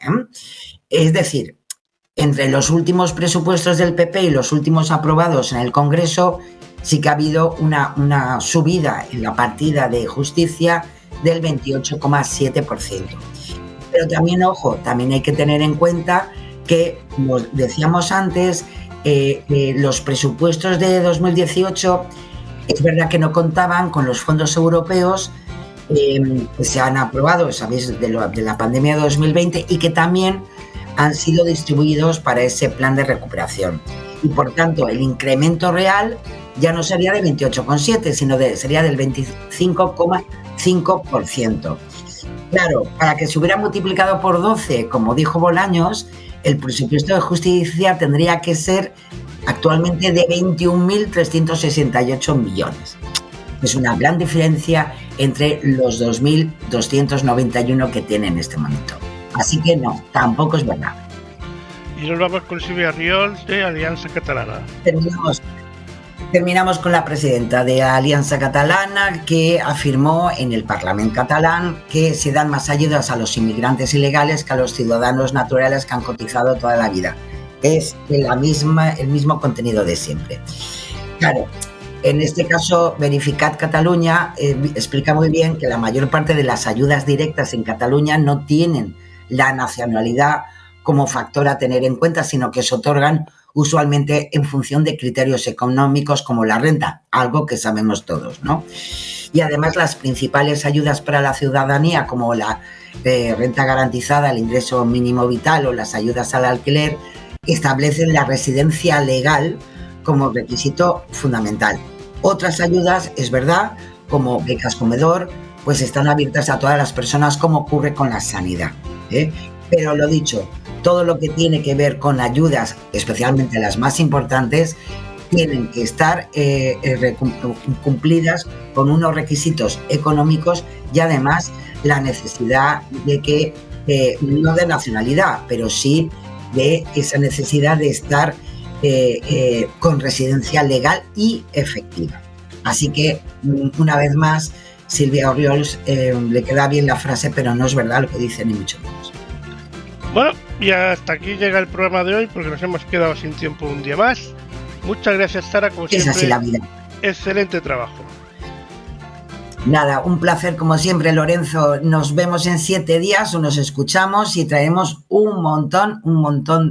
Es decir, entre los últimos presupuestos del PP y los últimos aprobados en el Congreso, sí que ha habido una subida en la partida de justicia del 28,7%. Pero también, ojo, también hay que tener en cuenta que, como decíamos antes, los presupuestos de 2018 es verdad que no contaban con los fondos europeos que se han aprobado, sabéis, de la pandemia de 2020, y que también han sido distribuidos para ese plan de recuperación. Y por tanto, el incremento real ya no sería de 28,7, sino sería del 25,5%. Claro, para que se hubiera multiplicado por 12, como dijo Bolaños, el presupuesto de justicia tendría que ser actualmente de 21.368 millones. Es una gran diferencia entre los 2.291 que tiene en este momento. Así que no, tampoco es verdad. Y nos vamos con Sílvia Riols, de Alianza Catalana. Terminamos con la presidenta de Alianza Catalana, que afirmó en el Parlamento catalán que se dan más ayudas a los inmigrantes ilegales que a los ciudadanos naturales que han cotizado toda la vida. Es el mismo contenido de siempre. Claro, en este caso, Verificat Catalunya explica muy bien que la mayor parte de las ayudas directas en Cataluña no tienen la nacionalidad como factor a tener en cuenta, sino que se otorgan usualmente en función de criterios económicos como la renta, algo que sabemos todos, ¿no? Y además las principales ayudas para la ciudadanía, como la renta garantizada, el ingreso mínimo vital o las ayudas al alquiler, establecen la residencia legal como requisito fundamental. Otras ayudas, es verdad, como becas comedor, pues están abiertas a todas las personas, como ocurre con la sanidad, ¿eh? Pero lo dicho, todo lo que tiene que ver con ayudas, especialmente las más importantes, tienen que estar cumplidas con unos requisitos económicos y además la necesidad de que, no de nacionalidad, pero sí de esa necesidad de estar con residencia legal y efectiva. Así que, una vez más, Sílvia Riols le queda bien la frase, pero no es verdad lo que dice, ni mucho menos. Bueno, y hasta aquí llega el programa de hoy, porque nos hemos quedado sin tiempo un día más. Muchas gracias, Sara, como siempre. Es así la vida. Excelente trabajo. Nada, un placer como siempre, Lorenzo. Nos vemos en 7 días o nos escuchamos y traemos un montón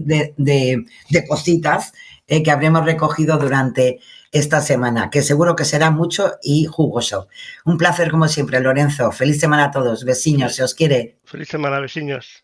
de cositas que habremos recogido durante esta semana, que seguro que será mucho y jugoso. Un placer como siempre, Lorenzo. Feliz semana a todos. Besiños, se os quiere. Feliz semana, besiños.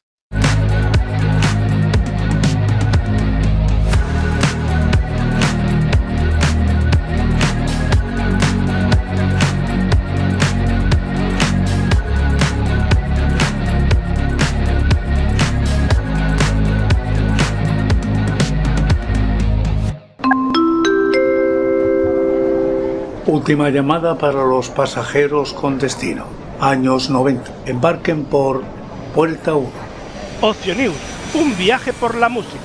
Última llamada para los pasajeros con destino. Años 90. Embarquen por Puerta 1. Ocio News. Un viaje por la música.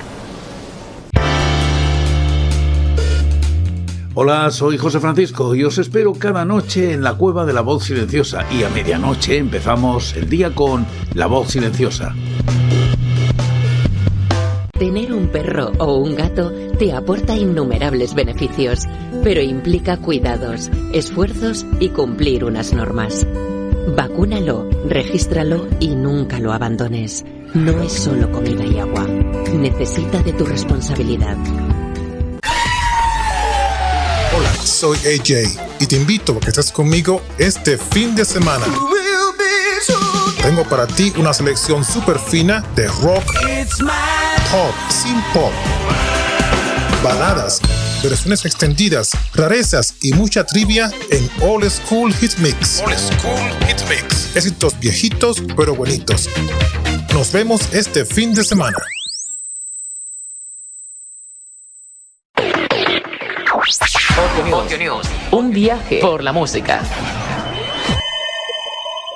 Hola, soy José Francisco y os espero cada noche en la Cueva de la Voz Silenciosa, y a medianoche empezamos el día con La Voz Silenciosa. Tener un perro o un gato te aporta innumerables beneficios, pero implica cuidados, esfuerzos y cumplir unas normas. Vacúnalo, regístralo y nunca lo abandones. No es solo comida y agua. Necesita de tu responsabilidad. Hola, soy AJ y te invito a que estés conmigo este fin de semana. Tengo para ti una selección súper fina de rock, pop, sin pop, baladas, versiones extendidas, rarezas y mucha trivia en Old School Hit Mix. Old School Hit Mix. Éxitos viejitos pero bonitos. Nos vemos este fin de semana. Otio News. Un viaje por la música.